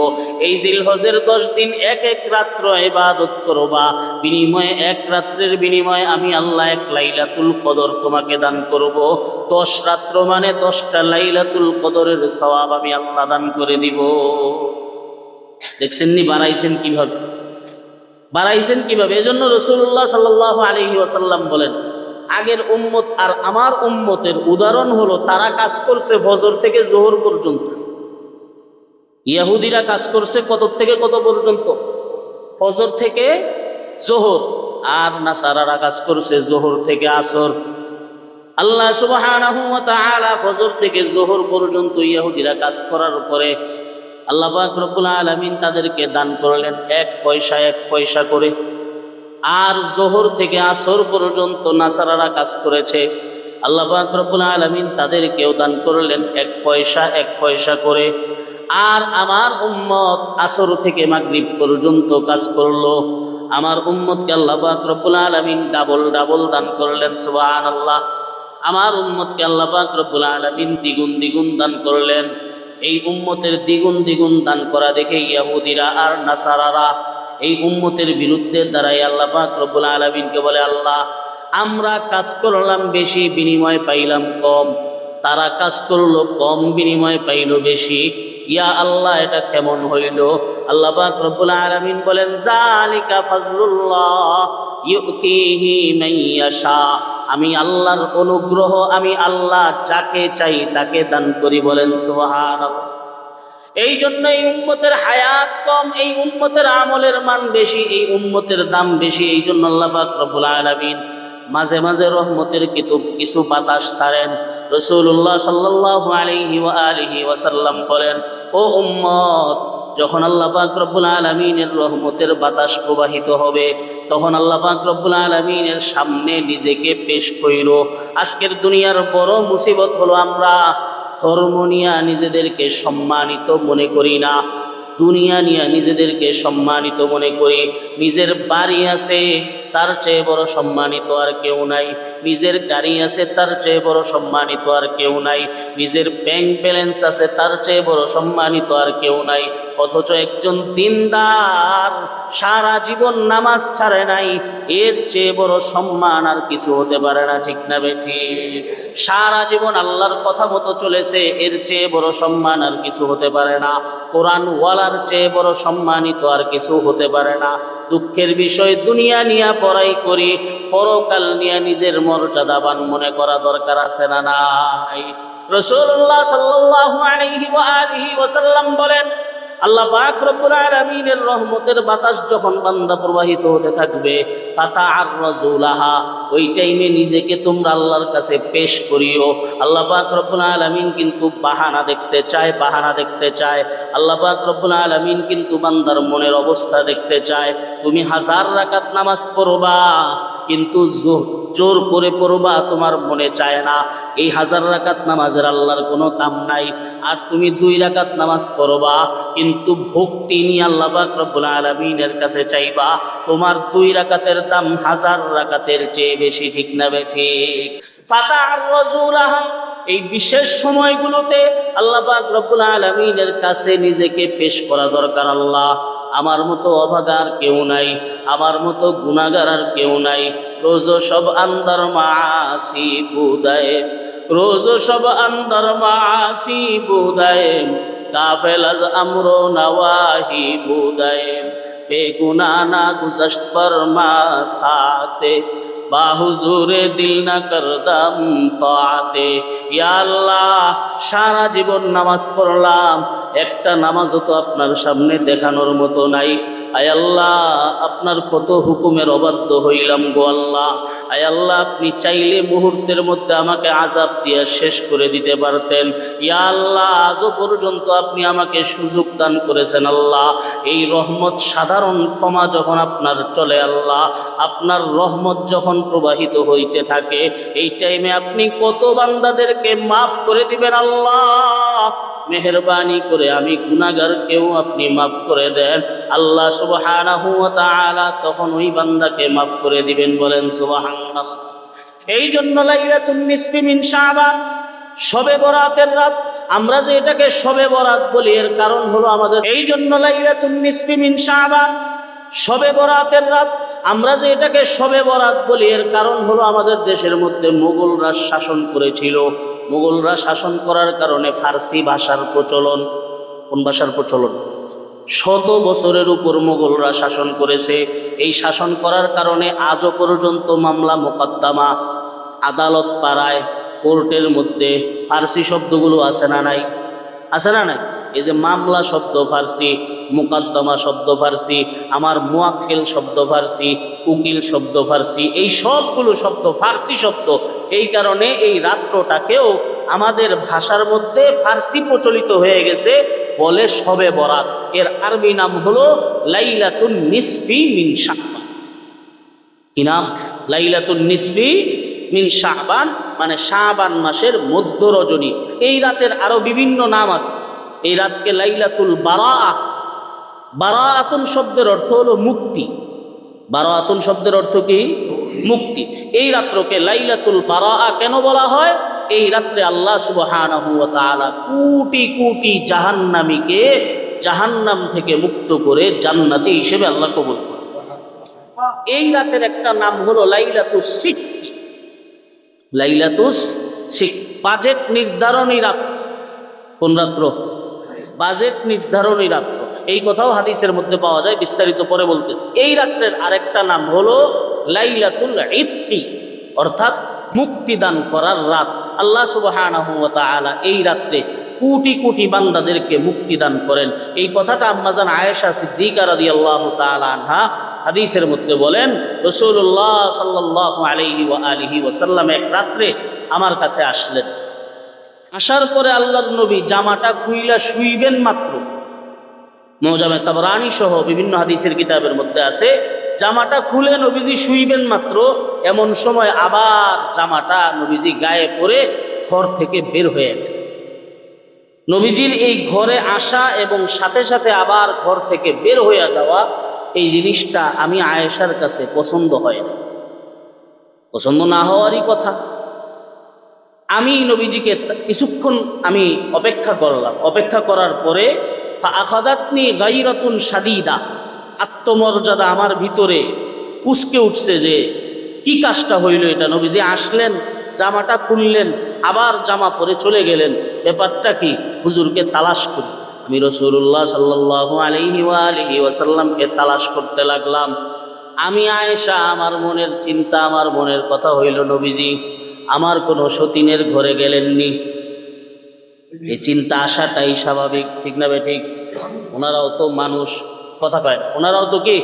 এই জিলহজের 10 দিন এক এক রাত্র ইবাদত করবা, বিনিময়ে 1 রাত্রের বিনিময়ে আমি আল্লাহ 1 লাইলাতুল কদর তোমাকে দান করব। 10 রাত্র মানে 10টা লাইলাতুল কদরের সওয়াব আমি আল্লাহ দান করে দিব। দেখছেন নি বাড়াইছেন কিভাবে? বাড়াইছেন কিভাবে? এজন্য রাসূলুল্লাহ সাল্লাল্লাহু আলাইহি ওয়াসাল্লাম বলেন, আগের উম্মত আর আমার উম্মতের উদাহরণ হলো, তারা কাজ করছে ফজর থেকে জোহর পর্যন্ত। ইহুদিরা কাজ করছে কত থেকে কত পর্যন্ত? ফজর থেকে জোহর। আর নাসারারা কাজ করছে জোহর থেকে আসর। আল্লাহ সুবহানাহু ওয়া তাআলা ফজর থেকে জোহর পর্যন্ত ইহুদিরা কাজ করার পরে আল্লাহ পাক রব্বুল আলামিন তাদেরকে দান করলেন 1 পয়সা 1 পয়সা করে। আর জোহর থেকে আসর পর্যন্ত নাসারারা কাজ করেছে, আল্লাহ পাক রব্বুল আলামিন তাদেরকেও দান করলেন 1 পয়সা 1 পয়সা করে। আর আমার উম্মত আসর থেকে মাগরিব পর্যন্ত কাজ করলো, আমার উম্মতকে আল্লাহ পাক রব্বুল আলামিন ডাবল ডাবল দান করলেন, সুবহানাল্লাহ। আমার উম্মতকে আল্লাহ পাক রব্বুল আলামিন দ্বিগুণ দ্বিগুণ দান করলেন। এই উম্মতের দ্বিগুণ দ্বিগুণ দান করা দেখে ইহুদিরা আর নাসারারা এই উম্মতের বিরুদ্ধে দাঁড়াই আল্লাহ পাক রব্বুল আলামিনকে বলে, আল্লাহ আমরা কাজ করলাম বেশি, বিনিময় পাইলাম কম, তারা কাজ করলো কম, বিনিময় পাইল বেশি। ইয়া আল্লাহ, এটা কেমন হইল? আল্লাহ পাক রব্বুল আলামিন বলেন, যালিকা ফাজলুল্লাহ ইউতিহি মান ইয়াশা। আমি আল্লাহর অনুগ্রহ, আমি আল্লাহ যাকে চাই তাকে দান করি। বলেন সুবহানাল্লাহ। এই জন্য এই উম্মতের হায়াত কম, এই উম্মতের আমলের মান বেশি, এই উম্মতের দাম বেশি। এই জন্য আল্লাহ পাক রব্বুল আলামিন মাঝে মাঝে রহমতের কিছু বাতাস ছাড়েন। রাসূলুল্লাহ সাল্লাল্লাহু আলাইহি ওয়া আলিহি ওয়াসাল্লাম বলেন, ও উম্মত, যখন আল্লাহ পাক রব্বুল আলামিনের রহমতের বাতাস প্রবাহিত হবে, তখন আল্লাহ পাক রব্বুল আলামিনের সামনে নিজেকে পেশ কইরো। আজকের দুনিয়ার বড় মুসিবত হলো আমরা ধর্ম নিয়ে নিজেদেরকে সম্মানিত মনে করি না, দুনিয়া নিয়ে নিজেদেরকে সম্মানিত মনে করি। নিজের বাড়ি আছে, তার চেয়ে বড় সম্মানিত আর কেউ নাই। নিজের গাড়ি আছে, তার চেয়ে বড় সম্মানিত আর কেউ নাই। নিজের ব্যাংক ব্যালেন্স আছে, তার চেয়ে বড় সম্মানিত আর কেউ নাই। অথচ একজন দিনদার সারা জীবন নামাজ ছাড়ে নাই, এর চেয়ে বড় সম্মান আর কিছু হতে পারে না। ঠিক না বেঠিক? সারা জীবন আল্লাহর কথা মতো চলেছে, এর চেয়ে বড় সম্মান আর কিছু হতে পারে না। কোরআন ওয়ালার চেয়ে বড় সম্মানিত আর কিছু হতে পারে না। দুঃখের বিষয়, দুনিয়া নিয়ে পড়াই করি, পরকাল নিয়ে নিজের মর্যাদাবান মনে করা দরকার আছে না নাই? রাসূলুল্লাহ সাল্লাল্লাহু আলাইহি ওয়া আলিহি ওয়াসাল্লাম বলেন, আল্লাহ পাক রব্বুল আলামিনের রহমতের বাতাস যখন বান্দা প্রবাহিত হতে থাকবে, ফাতাআররাজু লাহা, ওই টাইমে নিজেকে তোমরা আল্লাহর কাছে পেশ করিও। আল্লাহ পাক রব্বুল আলামিন কিন্তু বাহানা দেখতে চায়, বাহানা দেখতে চায়। আল্লাহ পাক রব্বুল আলামিন কিন্তু বান্দার মনের অবস্থা দেখতে চায়। তুমি 1000 রাকাত নামাজ পড়বা, কিন্তু জোর করে পড়বা, তোমার মনে চায় না। এই 1000 রাকাত নামাজের আল্লাহর কোনো দাম নাই। আর তুমি 2 রাকাত নামাজ পড়বা, কিন্তু ভক্তি নিয়ে আল্লাহ পাক রব্বুল আলামিনের কাছে চাইবা, তোমার 2 রাকাতের দাম 1000 রাকাতের চেয়ে বেশি। ঠিক না বেঠিক? ফাতাআররাজু লাহা, এই বিশেষ সময়গুলোতে আল্লাহ পাক রব্বুল আলামিনের কাছে নিজেকে পেশ করা দরকার। আল্লাহ, আমার মতো অভাগার কেউ নাই, আমার মতো গুনাহগার আর কেউ নাই। রোজ সব আন্দার মাসি বুদায়ে, রোজ সব আন্দার মাসি বুদায়ে, গাফেল আজ আমরো নওয়াহি বুদায়ে, বেগুনা না গুজশত পর মাসাতে, বাহুজুরে দিল না করদাম তাতে। ইয়া আল্লাহ, সারা জীবন নামাজ পড়লাম, একটা নামাজও তো আপনার সামনে দেখানোর মতো নাই। আয় আল্লাহ, আপনার কত হুকুমের অবাধ্য হইলাম গো আল্লাহ। আয় আল্লাহ, আপনি চাইলে মুহূর্তের মধ্যে আমাকে আযাব দিয়ে শেষ করে দিতে পারতেন। ইয়া আল্লাহ, আজও পর্যন্ত আপনি আমাকে সুযোগ দান করেছেন। আল্লাহ, এই রহমত, সাধারণ ক্ষমা যখন আপনার চলে আল্লাহ, আপনার রহমত যখন প্রবাহিত হইতে থাকে, এই টাইমে আপনি কত বান্দাদেরকে মাফ করে দিবেন। আল্লাহ, মেহেরবানি করে আমি গুনাহগারকেও আপনি মাফ করে দেন। আল্লাহ সুবহানাহু ওয়া তাআলা তখন ওই বান্দাকে মাফ করে দিবেন। বলেন সুবহানাল্লাহ। এই জন্য লাইলাতুন নিসফি মিন শাবান, শবে বরাতের রাত, আমরা যে এটাকে শবে বরাত বলি, এর কারণ হলো আমাদের, এই জন্য লাইলাতুন নিসফি মিন শাবান, শবে বরাতের রাত, আমরা যে এটাকে শবে বরাত বলি, এর কারণ হলো আমাদের দেশের মধ্যে মুঘলরা শাসন করেছিল। মুঘলরা শাসন করার কারণে ফার্সি ভাষার প্রচলন। কোন ভাষার প্রচলন? 100 বছরের উপর মুঘলরা শাসন করেছে। এই শাসন করার কারণে আজও পর্যন্ত মামলা মোকদ্দমা আদালত পাড়ায়, কোর্টের মধ্যে ফার্সি শব্দগুলো আছে না নাই? আছে না নাই? এই যে মামলা শব্দ ফার্সি, মুকদ্দমা শব্দ ফার্সি, আমার মুয়াক্কিল শব্দ ফার্সি, উকিল শব্দ ফার্সি, এই সবগুলো শব্দ ফার্সি শব্দ। এই কারণে এই রাত্রটাকেও আমাদের ভাষার মধ্যে ফার্সি প্রচলিত হয়ে গেছে, বলে শবে বরাত। এর আরবি নাম হলো লাইলাতুন নিসফি মিন শাবান। কি নাম? লাইলাতুন নিসফি মিন শাবান, মানে শাবান মাসের মধ্য রজনী। এই রাতের আরো বিভিন্ন নাম আছে। এই রাতকে লাইলাতুল বারাআ, বারাআতুন শব্দের অর্থ হলো মুক্তি। বারাআতুন শব্দের অর্থ কি? মুক্তি। এই রাত্রকে লাইলাতুল বারাআ কেন বলা হয়? এই রাত্রে আল্লাহ সুবহানাহু ওয়া তাআলা কোটি কোটি জাহান্নামীকে জাহান্নাম থেকে মুক্ত করে জান্নাতি হিসেবে আল্লাহ কবুল করে। এই রাতের একটা নাম হলো লাইলাতুস সিক্কি। লাইলাতুস সিক, বাজেট নির্ধারণী রাত্র। কোন রাত্র? বাজেট নির্ধারণী রাত্র। এই কথাও হাদিসের মধ্যে পাওয়া যায়, বিস্তারিত পরে বলতেছে। এই রাত্রের আরেকটা নাম হলো লাইলাতুল ইতকি, অর্থাৎ মুক্তিদান করার রাত। আল্লাহ সুবহানাহু ওয়া তাআলা এই রাত্রে কোটি কোটি বান্দাদেরকে মুক্তিদান করেন। এই কথাটা আম্মাজান আয়েশা সিদ্দিকা রাদিয়াল্লাহু তাআলা আনহা হাদিসের মধ্যে বলেন, রাসূলুল্লাহ সাল্লাল্লাহু আলাইহি ওয়া আলিহি ওয়াসাল্লাম এক রাত্রে আমার কাছে আসলেন। আসার পরে আল্লাহর নবী জামাটা খুইলা শুইবেন মাত্র, মুজামে তাবরানী সহ বিভিন্ন হাদিসের কিতাবের মধ্যে আছে, জামাটা খুলে নবীজি শুইবেন মাত্র এমন সময় আবার জামাটা নবীজি গায়ে পরে ঘর থেকে বের হয়ে গেল। নবীজির এই ঘরে আসা এবং সাথে সাথে আবার ঘর থেকে বের হয়ে যাওয়া, এই জিনিসটা আমি আয়েশার কাছে পছন্দ হয় না। পছন্দ না হওয়ারই কথা। আমি নবীজিকে কিছুক্ষণ আমি অপেক্ষা করলাম। অপেক্ষা করার পরে ফাআখাযাতনি গায়রাতুন শাদীদা, আত্মমর্যাদা আমার ভিতরে উস্কে উঠছে যে কি কাজটা হইল এটা। নবীজি আসলেন, জামাটা খুললেন, আবার জামা পরে চলে গেলেন, ব্যাপারটা কি? হুজুরকে তালাশ করি। আমি রাসূলুল্লাহ সাল্লাল্লাহু আলাইহি ওয়া আলিহি ওয়াসাল্লামকে তালাশ করতে লাগলাম। আমি আয়েশা, আমার মনের চিন্তা, আমার মনের কথা হইল নবীজি আমার কোনো সতীনের ঘরে গেলেননি। এই চিন্তা আসাটাই স্বাভাবিক, ঠিক না ঠিক? ওনারাও তো মানুষ, কথা কয় না, ওনারাও তো কি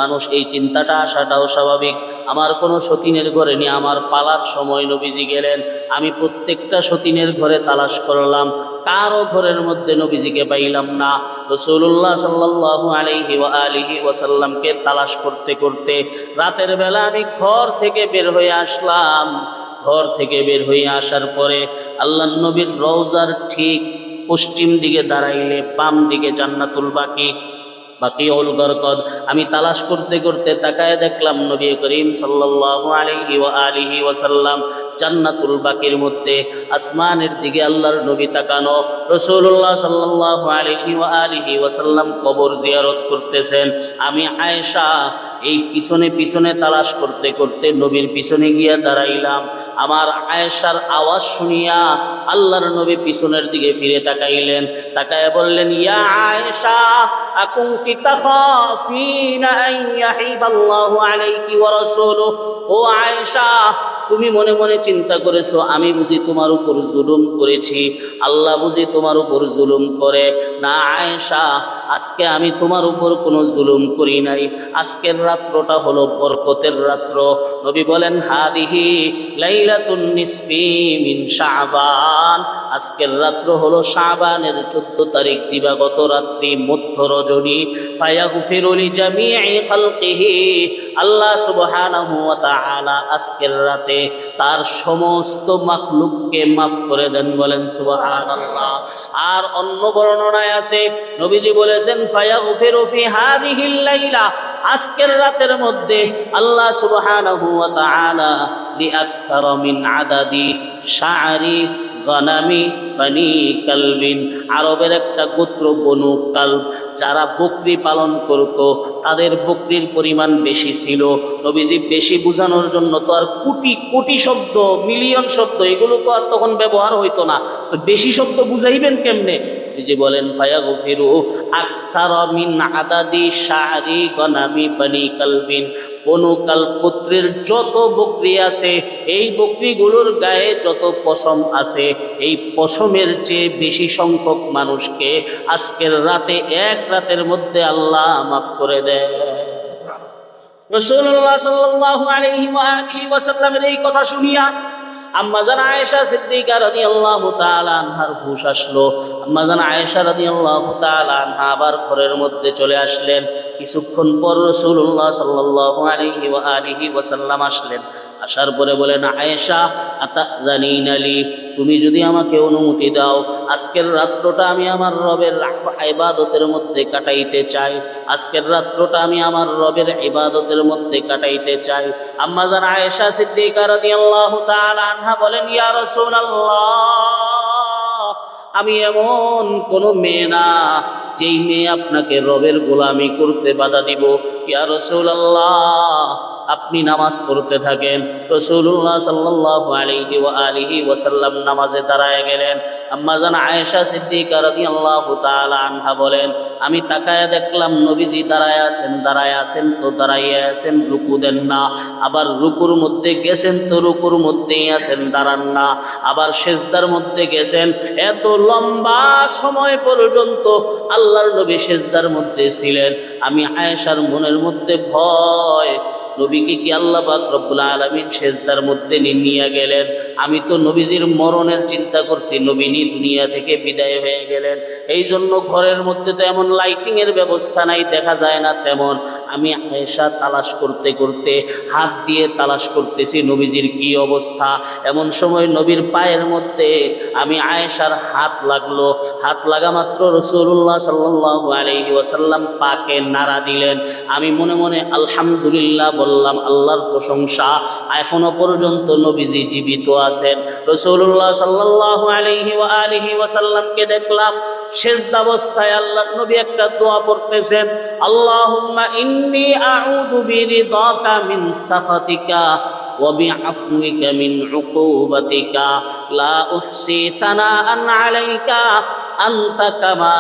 মানুষ। এই চিন্তাটা আসাটাও স্বাভাবিক। আমার কোনো সতীনের ঘরে নিয়ে আমার পালার সময় নবীজি গেলেন। আমি প্রত্যেকটা সতীনের ঘরে তালাশ করলাম, কারো ঘরের মধ্যে নবীজিকে পাইলাম না। রাসূলুল্লাহ সাল্লাল্লাহু আলাইহি ওয়া আলিহি ওয়াসাল্লামকে তালাশ করতে করতে রাতের বেলা আমি ঘর থেকে বের হয়ে আসলাম। ঘর থেকে বের হয়ে আসার পরে আল্লাহর নবীর রওজার ঠিক পশ্চিম দিকে দাঁড়াইলে বাম দিকে জান্নাতুল বাকিউল গরকদ। আমি তালাশ করতে করতে তাকায় দেখলাম নবী করিম সাল্লাল্লাহু আলাইহি ওয়া আলিহি ওয়াসাল্লাম জান্নাতুল বাকির মধ্যে আসমানের দিকে আল্লাহর নবী তাকানো। রাসূলুল্লাহ সাল্লাল্লাহু আলাইহি ওয়া আলিহি ওয়াসাল্লাম কবর জিয়ারত করতেছেন। আমি আয়েশা এই পিছনে পিছনে তালাশ করতে করতে নবীর পিছনে গিয়া দাঁড়াইলাম। আমার আয়েশার আওয়াজ শুনিয়া আল্লাহর নবী পিছনের দিকে ফিরে তাকাইলেন। তাকায় বললেন, ইয়া আয়েশা আকুনতি তাখাফিনা আন ইয়াহিফাল্লাহু আলাইকি ওয়া রাসূলুহু। ও আয়েশা, তুমি মনে মনে চিন্তা করেছো আমি বুঝি তোমার উপর জুলুম করেছি, আল্লাহ বুঝি তোমার উপর জুলুম করে। না আয়েশা, আজকে আমি তোমার উপর কোনো জুলুম করি নাই। আজকের রাত্রটা হলো বরকতের রাত্র। নবী বলেন, হাদিহি লাইলাতুন নিসফি মিন শাবান। আজকের রাত্র হলো শাবানের 14 তারিখ, দিবাগত রাত্রি, মধ্য রজনী। ফায়াগফিরু লিজামিই খালকিহি। আল্লাহ সুবহানাহু ওয়া তাআলা আজকের রাতে তার সমস্ত মাখলুককে মাফ করে দেন, বলেন সুবহানাল্লাহ। আর অন্য বর্ণনায় আছে নবীজি বলেছেন, ফায়াগফিরু ফি হাদিহিল লাইলা। আজকের রাতের মধ্যে আল্লাহ সুবহানাহু ওয়া তাআলা লিআকসারা মিন আদাদি শা'রি গানামি বানি কালবিন, আরবের একটা গোত্র বনু কালব, যারা বকরি পালন করত, তাদের বকরির পরিমাণ বেশি ছিল। নবীজি বেশি বোঝানোর জন্য তো আর কোটি কোটি শব্দ, মিলিয়ন শব্দ, এগুলো তো আর তখন ব্যবহার হইতো না, তো বেশি শব্দ বুঝাইবেন কেমনে? নবীজি বলেন, ফায়াগফিরু আকসারা মিন আদাদি শা'রি গানামি বানি কালবিন। বনু কালব গোত্রের যত বকরি আছে, এই বকরিগুলোর গায়ে যত পশম আছে, এই পশমের চেয়ে বেশি সংখ্যক মানুষকে আজকের রাতে, এক রাতের মধ্যে আল্লাহ মাফ করে দেয়। রাসূলুল্লাহ সাল্লাল্লাহু আলাইহি ওয়া আলিহি ওয়াসাল্লামের এই কথা শুনিয়া আম্মাজান আয়েশা সিদ্দিকা রাদিয়াল্লাহু তাআলা আনহার হুঁশ আসলো। আম্মাজান আয়েশা রাদিয়াল্লাহু তাআলা আনহা আবার ঘরের মধ্যে চলে আসলেন। কিছুক্ষণ পর রাসূলুল্লাহ সাল্লাল্লাহু আলাইহি ওয়া আলিহি ওয়াসাল্লাম আসলেন। আসার পরে বলেন, আয়েশা আতাযানিনা লি, তুমি যদি আমাকে অনুমতি দাও, আজকের রাত্রটা আমি আমার রবের ইবাদতের মধ্যে কাটাইতে চাই, আজকের রাত্রটা আমি আমার রবের ইবাদতের মধ্যে কাটাইতে চাই। আম্মা জান আয়েশা সিদ্দিকা রাদিয়াল্লাহু তাআলা আনহা বলেন, ইয়া রাসূলুল্লাহ, আমি এমন কোন মেয়ে না যেই মেয়ে আপনাকে রবের গোলামি করতে বাধা দিব। ইয়া রাসূলুল্লাহ, আপনি নামাজ পড়তে থাকেন। রাসূলুল্লাহ সাল্লাল্লাহু আলাইহি ওয়া আলিহি ওয়াসাল্লাম নামাজে দাঁড়ায় গেলেন। আম্মা জান আয়েশা সিদ্দিকা রাদিয়াল্লাহু তাআলা আনহা বলেন, আমি তাকায়া দেখলাম নবীজি দাঁড়ায় আছেন তো দাঁড়াইয়া আছেন, রুকু দেন না। আবার রুকুর মধ্যে গেছেন তো রুকুর মধ্যেই আছেন, দাঁড়ান না। আবার সিজদার মধ্যে গেছেন, এত লম্বা সময় পর্যন্ত আল্লাহর নবী সিজদার মধ্যে ছিলেন। আমি আয়েশার মনের মধ্যে ভয়, নবীকে কি আল্লাহ পাক রব্বুল আলামিন সিজদার মধ্যে নিয়ে গেলেন? আমি তো নবীজির মরণের চিন্তা করছি, নবী দুনিয়া থেকে বিদায় হয়ে গেলেন। এই জন্য ঘরের মধ্যে তো এমন লাইটিং এর ব্যবস্থা নাই, দেখা যায় না তেমন। আমি আয়েশা তালাশ করতে করতে হাত দিয়ে তালাশ করতেছি নবীজির কি অবস্থা। এমন সময় নবীর পায়ের মধ্যে আমি আয়েশার হাত লাগলো। হাত লাগা মাত্র রাসূলুল্লাহ সাল্লাল্লাহু আলাইহি ওয়াসাল্লাম পাকে নাড়া দিলেন। আমি মনে মনে আলহামদুলিল্লাহ বললাম, আল্লাহর প্রশংসা, এখনো পর্যন্ত নবীজি জীবিত আছেন। রাসূলুল্লাহ সাল্লাল্লাহু আলাইহি ওয়া আলিহি ওয়াসাল্লামকে দেখলাম সিজদা অবস্থায় আল্লাহর নবী একটা দোয়া পড়তেছেন, আল্লাহুম্মা ইন্নী আউযু বিরিদাকা মিন সাখাতিকা ওয়া বিআফওয়িকা মিন উকুবাতিকা লা উহসি সানাআন আলাইকা আনতা কামা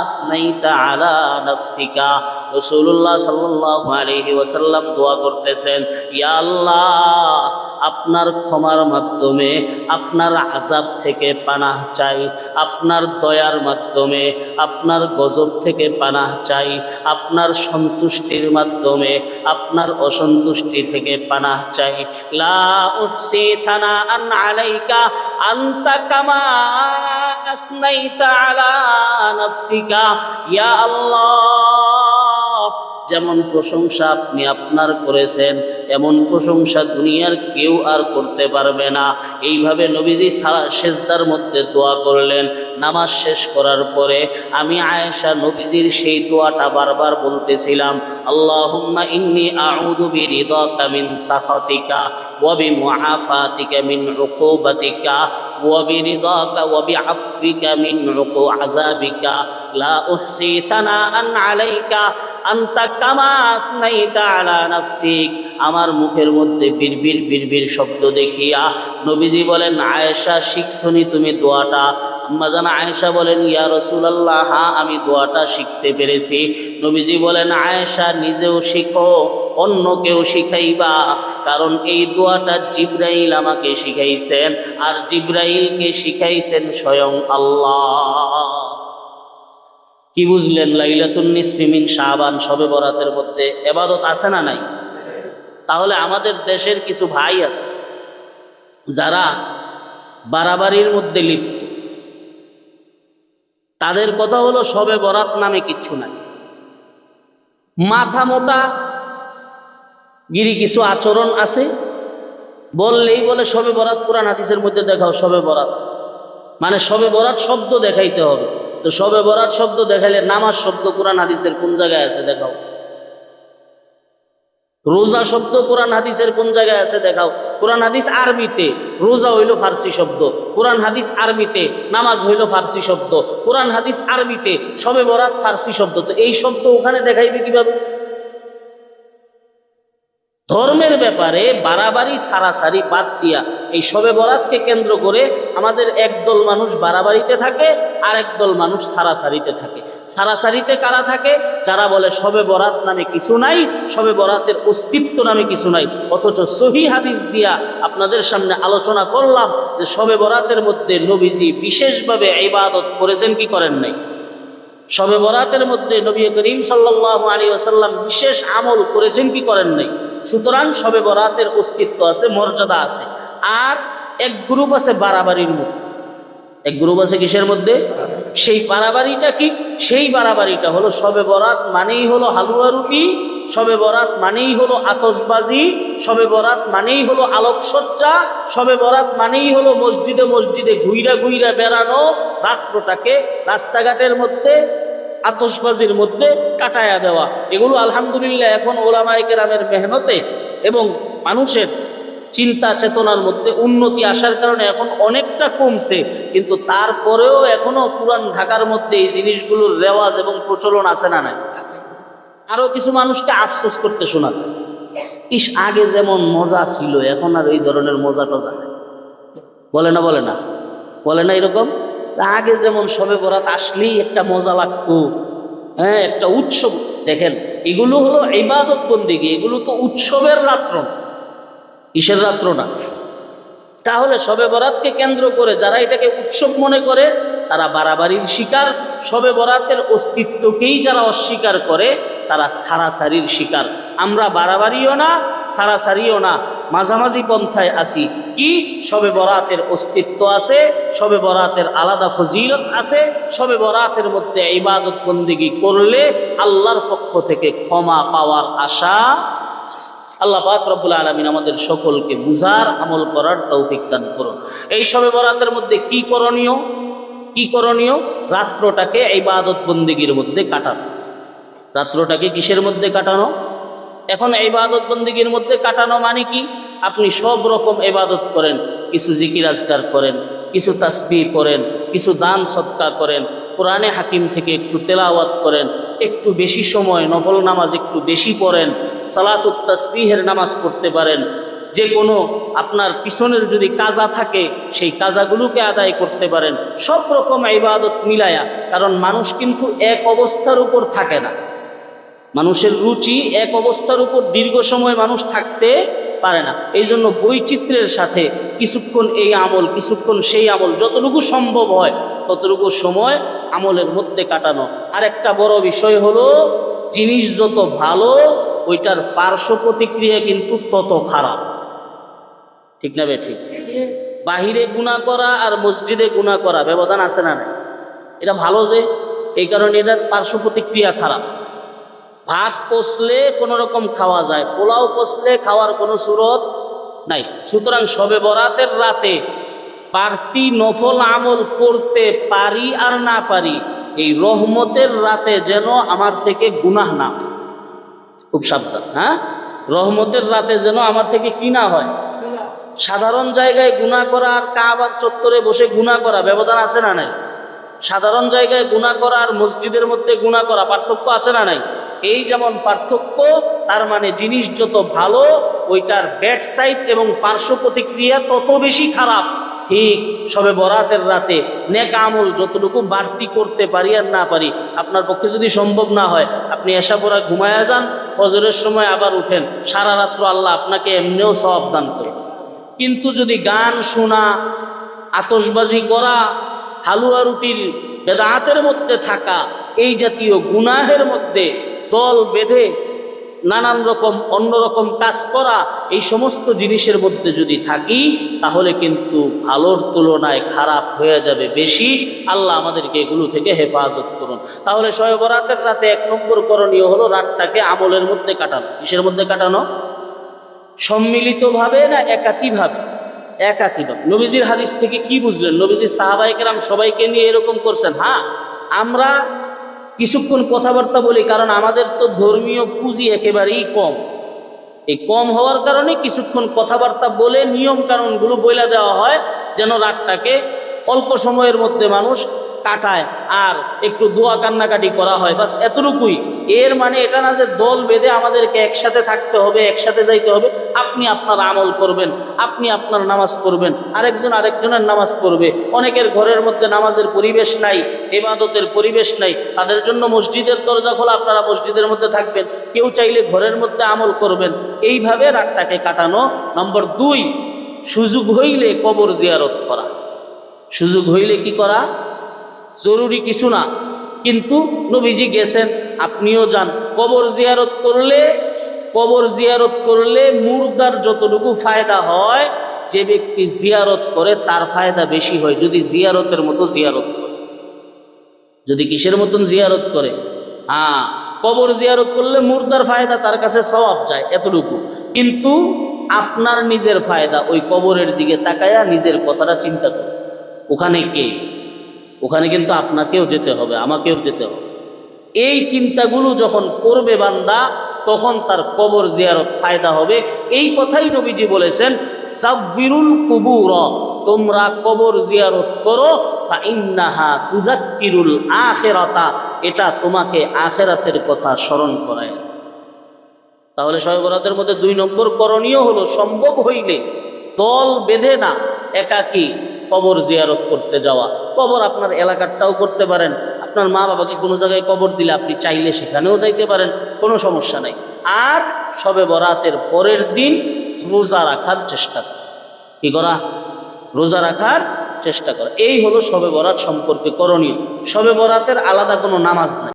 আথনাইতা আলা নাফসিকা। রাসূলুল্লাহ সাল্লাল্লাহু আলাইহি ওয়াসাল্লাম দোয়া করতেছেন, ইয়া আল্লাহ, আপনার ক্ষমার মাধ্যমে আপনার আযাব থেকে পানাহ চাই, আপনার দয়ার মাধ্যমে আপনার গজব থেকে পানাহ চাই, আপনার সন্তুষ্টির মাধ্যমে আপনার অসন্তুষ্টি থেকে পানাহ চাই। লা উহসি সানাআন আলাইকা আনতা কামা আথনাইতা আলা নাফসিকা। ইয়া আল্লাহ, যেমন প্রশংসা আপনি আপনার করেছেন, এমন প্রশংসা দুনিয়ার কেউ আর করতে পারবে না। এইভাবে নবীজি সিজদার মধ্যে দোয়া করলেন। নামাজ শেষ করার পরে আমি আয়েশা নবীজির সেই দোয়াটা বারবার বলতেছিলাম, আল্লাহুম্মা ইন্নী আউযু বিরিদাকা মিন সাখাতিকা ওয়া বিমুআফাতিকা মিন উকুবাতিকা ওয়া বিরিদাকা ওয়া বিআফবিকা মিন আযাবিকা লা উহসি সানাআন আলাইকা আনতা কামা আথনাইতা আলা নাফসিক। আমার মুখের মধ্যে বিড়বিড় বিড়বিড় শব্দ দেখিয়া নবীজি বলেন, আয়েশা, শিখছনি তুমি দোয়াটা? আম্মা জান আয়েশা বলেন, ইয়া রাসূলুল্লাহ, হ্যাঁ, আমি দোয়াটা শিখতে পেরেছি। নবীজি বলেন, আয়েশা, নিজেও শিখো, অন্যকেও শিখাইবা, কারণ এই দোয়াটা জিবরাইল আমাকে শিখাইছেন, আর জিবরাইলকে শিখাইছেন স্বয়ং আল্লাহ। কি বুঝলেন? লাইলাতুন নিসফি মিন শাবান, শবে বরাতের মধ্যে ইবাদত আছে না নাই? তাহলে আমাদের দেশের কিছু ভাই আছে যারা বাড়াবাড়ির মধ্যে লিপ্ত। তাদের কথা হলো শবে বরাত নামে কিচ্ছু নাই, মাথা মোটা গিরি কিছু আচরণ আছে। বললেই বলে শবে বরাত, কোরআন হাদিসের মধ্যে দেখাও শবে বরাত, মানে শবে বরাত শব্দ দেখাইতে হবে। তো শবে বরাত শব্দ দেখাইলে নামাজ শব্দ কোরআন হাদিসের কোন জায়গায় আছে দেখাও। রোজা শব্দ কোরআন হাদিসের কোন জায়গায় আছে দেখাও। কোরআন হাদিস আরবিতে, রোজা হইল ফার্সি শব্দ, কোরআন হাদিস আরবিতে, নামাজ হইল ফার্সি শব্দ, কোরআন হাদিস আরবিতে, শবে বরাত ফার্সি শব্দ। তো এই শব্দ ওখানে দেখাইবে কিভাবে? ধর্মের ব্যাপারে বাড়াবাড়ি সারাসারি বাদ দিয়া এই শবে বরাতকে কেন্দ্র করে আমাদের একদল মানুষ বাড়াবাড়িতে থাকে, আর একদল মানুষ সারাসারিতে থাকে। সারাসারিতে কারা থাকে? যারা বলে শবে বরাত নামে কিছু নাই, শবে বরাতের অস্তিত্ব নামে কিছু নাই। অথচ সহিহ হাদিস দিয়া আপনাদের সামনে আলোচনা করলাম যে শবে বরাতের মধ্যে নবীজি বিশেষভাবে ইবাদত করেছেন কি করেন নাই? শবে বরাতের মধ্যে নবী করিম সাল্লাল্লাহু আলাইহি ওয়াসাল্লাম বিশেষ আমল করেছেন কি করেন নাই? সুতরাং শবে বরাতের অস্তিত্ব আছে, মর্যাদা আছে। আর এক গ্রুপ আছে বাড়াবাড়ির মধ্যে। এক গ্রুপ আছে কিসের মধ্যে? সেই বাড়াবাড়িটা কি? সেই বাড়াবাড়িটা হলো শবে বরাত মানেই হলো হালুয়া রুটি শবে বরাত মানেই হলো আতশবাজি, শবে বরাত মানেই হলো আলোকসজ্জা, শবে বরাত মানেই হলো মসজিদে মসজিদে ঘুইরা ঘুইরা বেড়ানো, রাত্রটাকে রাস্তাঘাটের মধ্যে আতশবাজির মধ্যে কাটায়া দেওয়া। এগুলো আলহামদুলিল্লাহ এখন ওলামায়ে কেরামের মেহনতে এবং মানুষের চিন্তা চেতনার মধ্যে উন্নতি আসার কারণে এখন অনেকটা কমছে, কিন্তু তারপরেও এখনো পুরান ঢাকার মধ্যে এই জিনিসগুলোর রেওয়াজ এবং প্রচলন আছে না নাই? আরো কিছু মানুষকে আফসোস করতে শোনা যায়, ইস আগে যেমন মজা ছিল এখন আর এই ধরনের মজা টজা নাই। বলে না বলে না বলে না এরকম? আগে যেমন শবে বরাত আসলেই একটা মজা লাগতো, হ্যাঁ একটা উৎসব। দেখেন এগুলো হলো ইবাদত বন্দেগী, এগুলো তো উৎসবের রাত্র, কিসের রাত্র না। তাহলে শবে বরাতকে কেন্দ্র করে যারা এটাকে উৎসব মনে করে তারা বাড়াবাড়ির শিকার, শবে বরাতের অস্তিত্বকেই যারা অস্বীকার করে তারা সারাসারির শিকার। আমরা বাড়াবাড়িও না সারাসারিও না, মাঝামাঝি পন্থায় আসি। কি শবে বরাতের অস্তিত্ব আছে, শবে বরাতের আলাদা ফজিলত আছে, শবে বরাতের মধ্যে ইবাদত বন্দেগী করলে আল্লাহর পক্ষ থেকে ক্ষমা পাওয়ার আশা। আল্লাহ পাক রব্বুল আলামিন আমাদের সকলকে বুঝার আমল করার তৌফিক দান করুন। এই শবে বরাতের মধ্যে কি করণীয়? কি করণীয়? রাত্রটাকে ইবাদত বন্দেগীর মধ্যে কাটানো। রাত্রটাকে কিসের মধ্যে কাটানো? এখন ইবাদত বন্দেগীর মধ্যে কাটানো মানে কি? আপনি সব রকম ইবাদত করেন, কিছু জিকির আজকার করেন, কিছু তাসবিহ পড়েন, কিছু দান সদকা করেন, কোরআনে হাকিম থেকে একটু তেলাওয়াত করেন, একটু বেশি সময় নফল নামাজ একটু বেশি পড়েন, সালাতুত তাসবিহের নামাজ পড়তে পারেন, যে কোনো আপনার পিছনের যদি কাজা থাকে সেই কাজাগুলোকে আদায় করতে পারেন, সব রকম ইবাদত মিলায়া। কারণ মানুষ কিন্তু এক অবস্থার উপর থাকে না, মানুষের রুচি এক অবস্থার উপর দীর্ঘ সময় মানুষ থাকতে পারে না। এই জন্য বৈচিত্র্যের সাথে কিছুক্ষণ এই আমল কিছুক্ষণ সেই আমল, যতটুকু সম্ভব হয় ততটুকু সময় আমলের মধ্যে কাটানো। আর একটা বড় বিষয় হলো, জিনিস যত ভালো ওইটার পার্শ্ব প্রতিক্রিয়া কিন্তু তত খারাপ। ঠিক না বে ঠিক? বাহিরে গুনাহ করা আর মসজিদে গুনাহ করা ব্যবধান আছে না? এটা ভালো যে, এই কারণে এটার পার্শ্ব প্রতিক্রিয়া খারাপ। ভাত পচলে কোনো রকম খাওয়া যায়, পোলাও পচলে খাওয়ার কোনো সুরত নাই। সুতরাং শবে বরাতের রাতে বাড়তি নফল আমল করতে পারি আর না পারি, এই রহমতের রাতে যেন আমার থেকে গুনাহ না, খুব সাবধান। হ্যাঁ, রহমতের রাতে যেন আমার থেকে কি না হয়। সাধারণ জায়গায় গুনাহ করা আর কাবার চত্বরে বসে গুনাহ করা ব্যবধান আছে না নাই? সাধারণ জায়গায় গুনাহ করা আর মসজিদের মধ্যে গুনাহ করা পার্থক্য আছে না নাই? এই যেমন পার্থক্য, তার মানে জিনিস যত ভালো ওইটার ব্যাড সাইড এবং পার্শ্ব প্রতিক্রিয়া তত বেশি খারাপ। ঠিক শবে বরাতের রাতে নেক আমল যতটুকু বাড়তি করতে পারি আর না পারি, আপনার পক্ষে যদি সম্ভব না হয় আপনি এশা পড়া ঘুমায়া যান, ফজরের সময় আবার উঠেন, সারা রাত্র আল্লাহ আপনাকে এমনিও সওয়াব দান করে। কিন্তু যদি গান শোনা, আতশবাজি করা, হালুয়া রুটির বেদাতের মধ্যে থাকা, এই জাতীয় গুনাহের মধ্যে দল বেঁধে নানান রকম অন্যরকম কাজ করা, এই সমস্ত জিনিসের মধ্যে যদি থাকি তাহলে কিন্তু ভালোর তুলনায় খারাপ হয়ে যাবে বেশি। আল্লাহ আমাদেরকে এগুলো থেকে হেফাজত করুন। তাহলে শবে বরাতের রাতে 1 নম্বর করণীয় হলো রাতটাকে আমলের মধ্যে কাটানো। কিসের মধ্যে কাটানো? সম্মিলিতভাবে না একাকীভাবে? একাকীভাবে। নবীজির হাদিস থেকে কি বুঝলেন? নবীজি সাহাবায়ে কেরাম সবাইকে নিয়ে এরকম করছেন? হ্যাঁ, আমরা কিছুক্ষণ কথাবার্তা বলি, কারণ আমাদের তো ধর্মীয় পুঁজি একেবারেই কম। এই কম হওয়ার কারণে কিছুক্ষণ কথাবার্তা বলে নিয়ম কানুনগুলো বইলা দেওয়া হয়, যেন রাতটাকে অল্প সময়ের মধ্যে মানুষ কাটায় আর একটু দোয়া কান্নাকাটি করা হয়, বাস এতটুকুই। এর মানে এটা না যে দল বেঁধে আমাদেরকে একসাথে থাকতে হবে, একসাথে যাইতে হবে। আপনি আপনার আমল করবেন, আপনি আপনার নামাজ পড়বেন, আরেকজন আরেকজনের নামাজ পড়বে। অনেকের ঘরের মধ্যে নামাজের পরিবেশ নাই, ইবাদতের পরিবেশ নাই, তাদের জন্য মসজিদের দরজা খোলা, আপনারা মসজিদের মধ্যে থাকবেন, কেউ চাইলে ঘরের মধ্যে আমল করবেন। এইভাবে রাতটাকে কাটানো। নম্বর 2, সুযোগ হইলে কবর জিয়ারত করা। সুযোগ হইলে কি করা? জরুরি কিছু না, কিন্তু নবীজি গেছেন, আপনিও যান। কবর জিয়ারত করলে মুর্দার যতটুকু ফায়দা হয়, যে ব্যক্তি জিয়ারত করে তার ফায়দা বেশি হয় যদি জিয়ারতের মতো জিয়ারত করে। যদি কিসের মতন জিয়ারত করে? কবর জিয়ারত করলে মুর্দার ফায়দা তার কাছে সওয়াব যায় এতটুকু, কিন্তু আপনার নিজের ফায়দা ওই কবরের দিকে তাকায়া নিজের কথাটা চিন্তা করুন। ওখানে কে? ওখানে কিন্তু আপনাকেও যেতে হবে, আমাকেও যেতে হবে। এই চিন্তাগুলো যখন করবে বান্দা, তখন তার কবর জিয়ারত ফায়দা হবে। এই কথাই নবীজি বলেছেন, সাব্বিরুল কুবুর, তোমরা কবর জিয়ারত করো, ফাইন্নাহা তুযাক্কিরুল আখিরাতা, এটা তোমাকে আখিরাতের কথা স্মরণ করায়। তাহলে শবে বরাতের মধ্যে 2 নম্বর করণীয় হলো, সম্ভব হইলে দল বেঁধে না, একাকী কবর জিয়ারত করতে যাওয়া। কবর আপনার এলাকারটাও করতে পারেন, আপনার মা বাবাকে কোনো জায়গায় কবর দিলে আপনি চাইলে সেখানেও যাইতে পারেন, কোনো সমস্যা নাই। আর শবে বরাতের পরের দিন রোজা রাখার চেষ্টা করা। কি করা? রোজা রাখার চেষ্টা করা। এই হলো শবে বরাত সম্পর্কে করণীয়। শবে বরাতের আলাদা কোনো নামাজ নাই।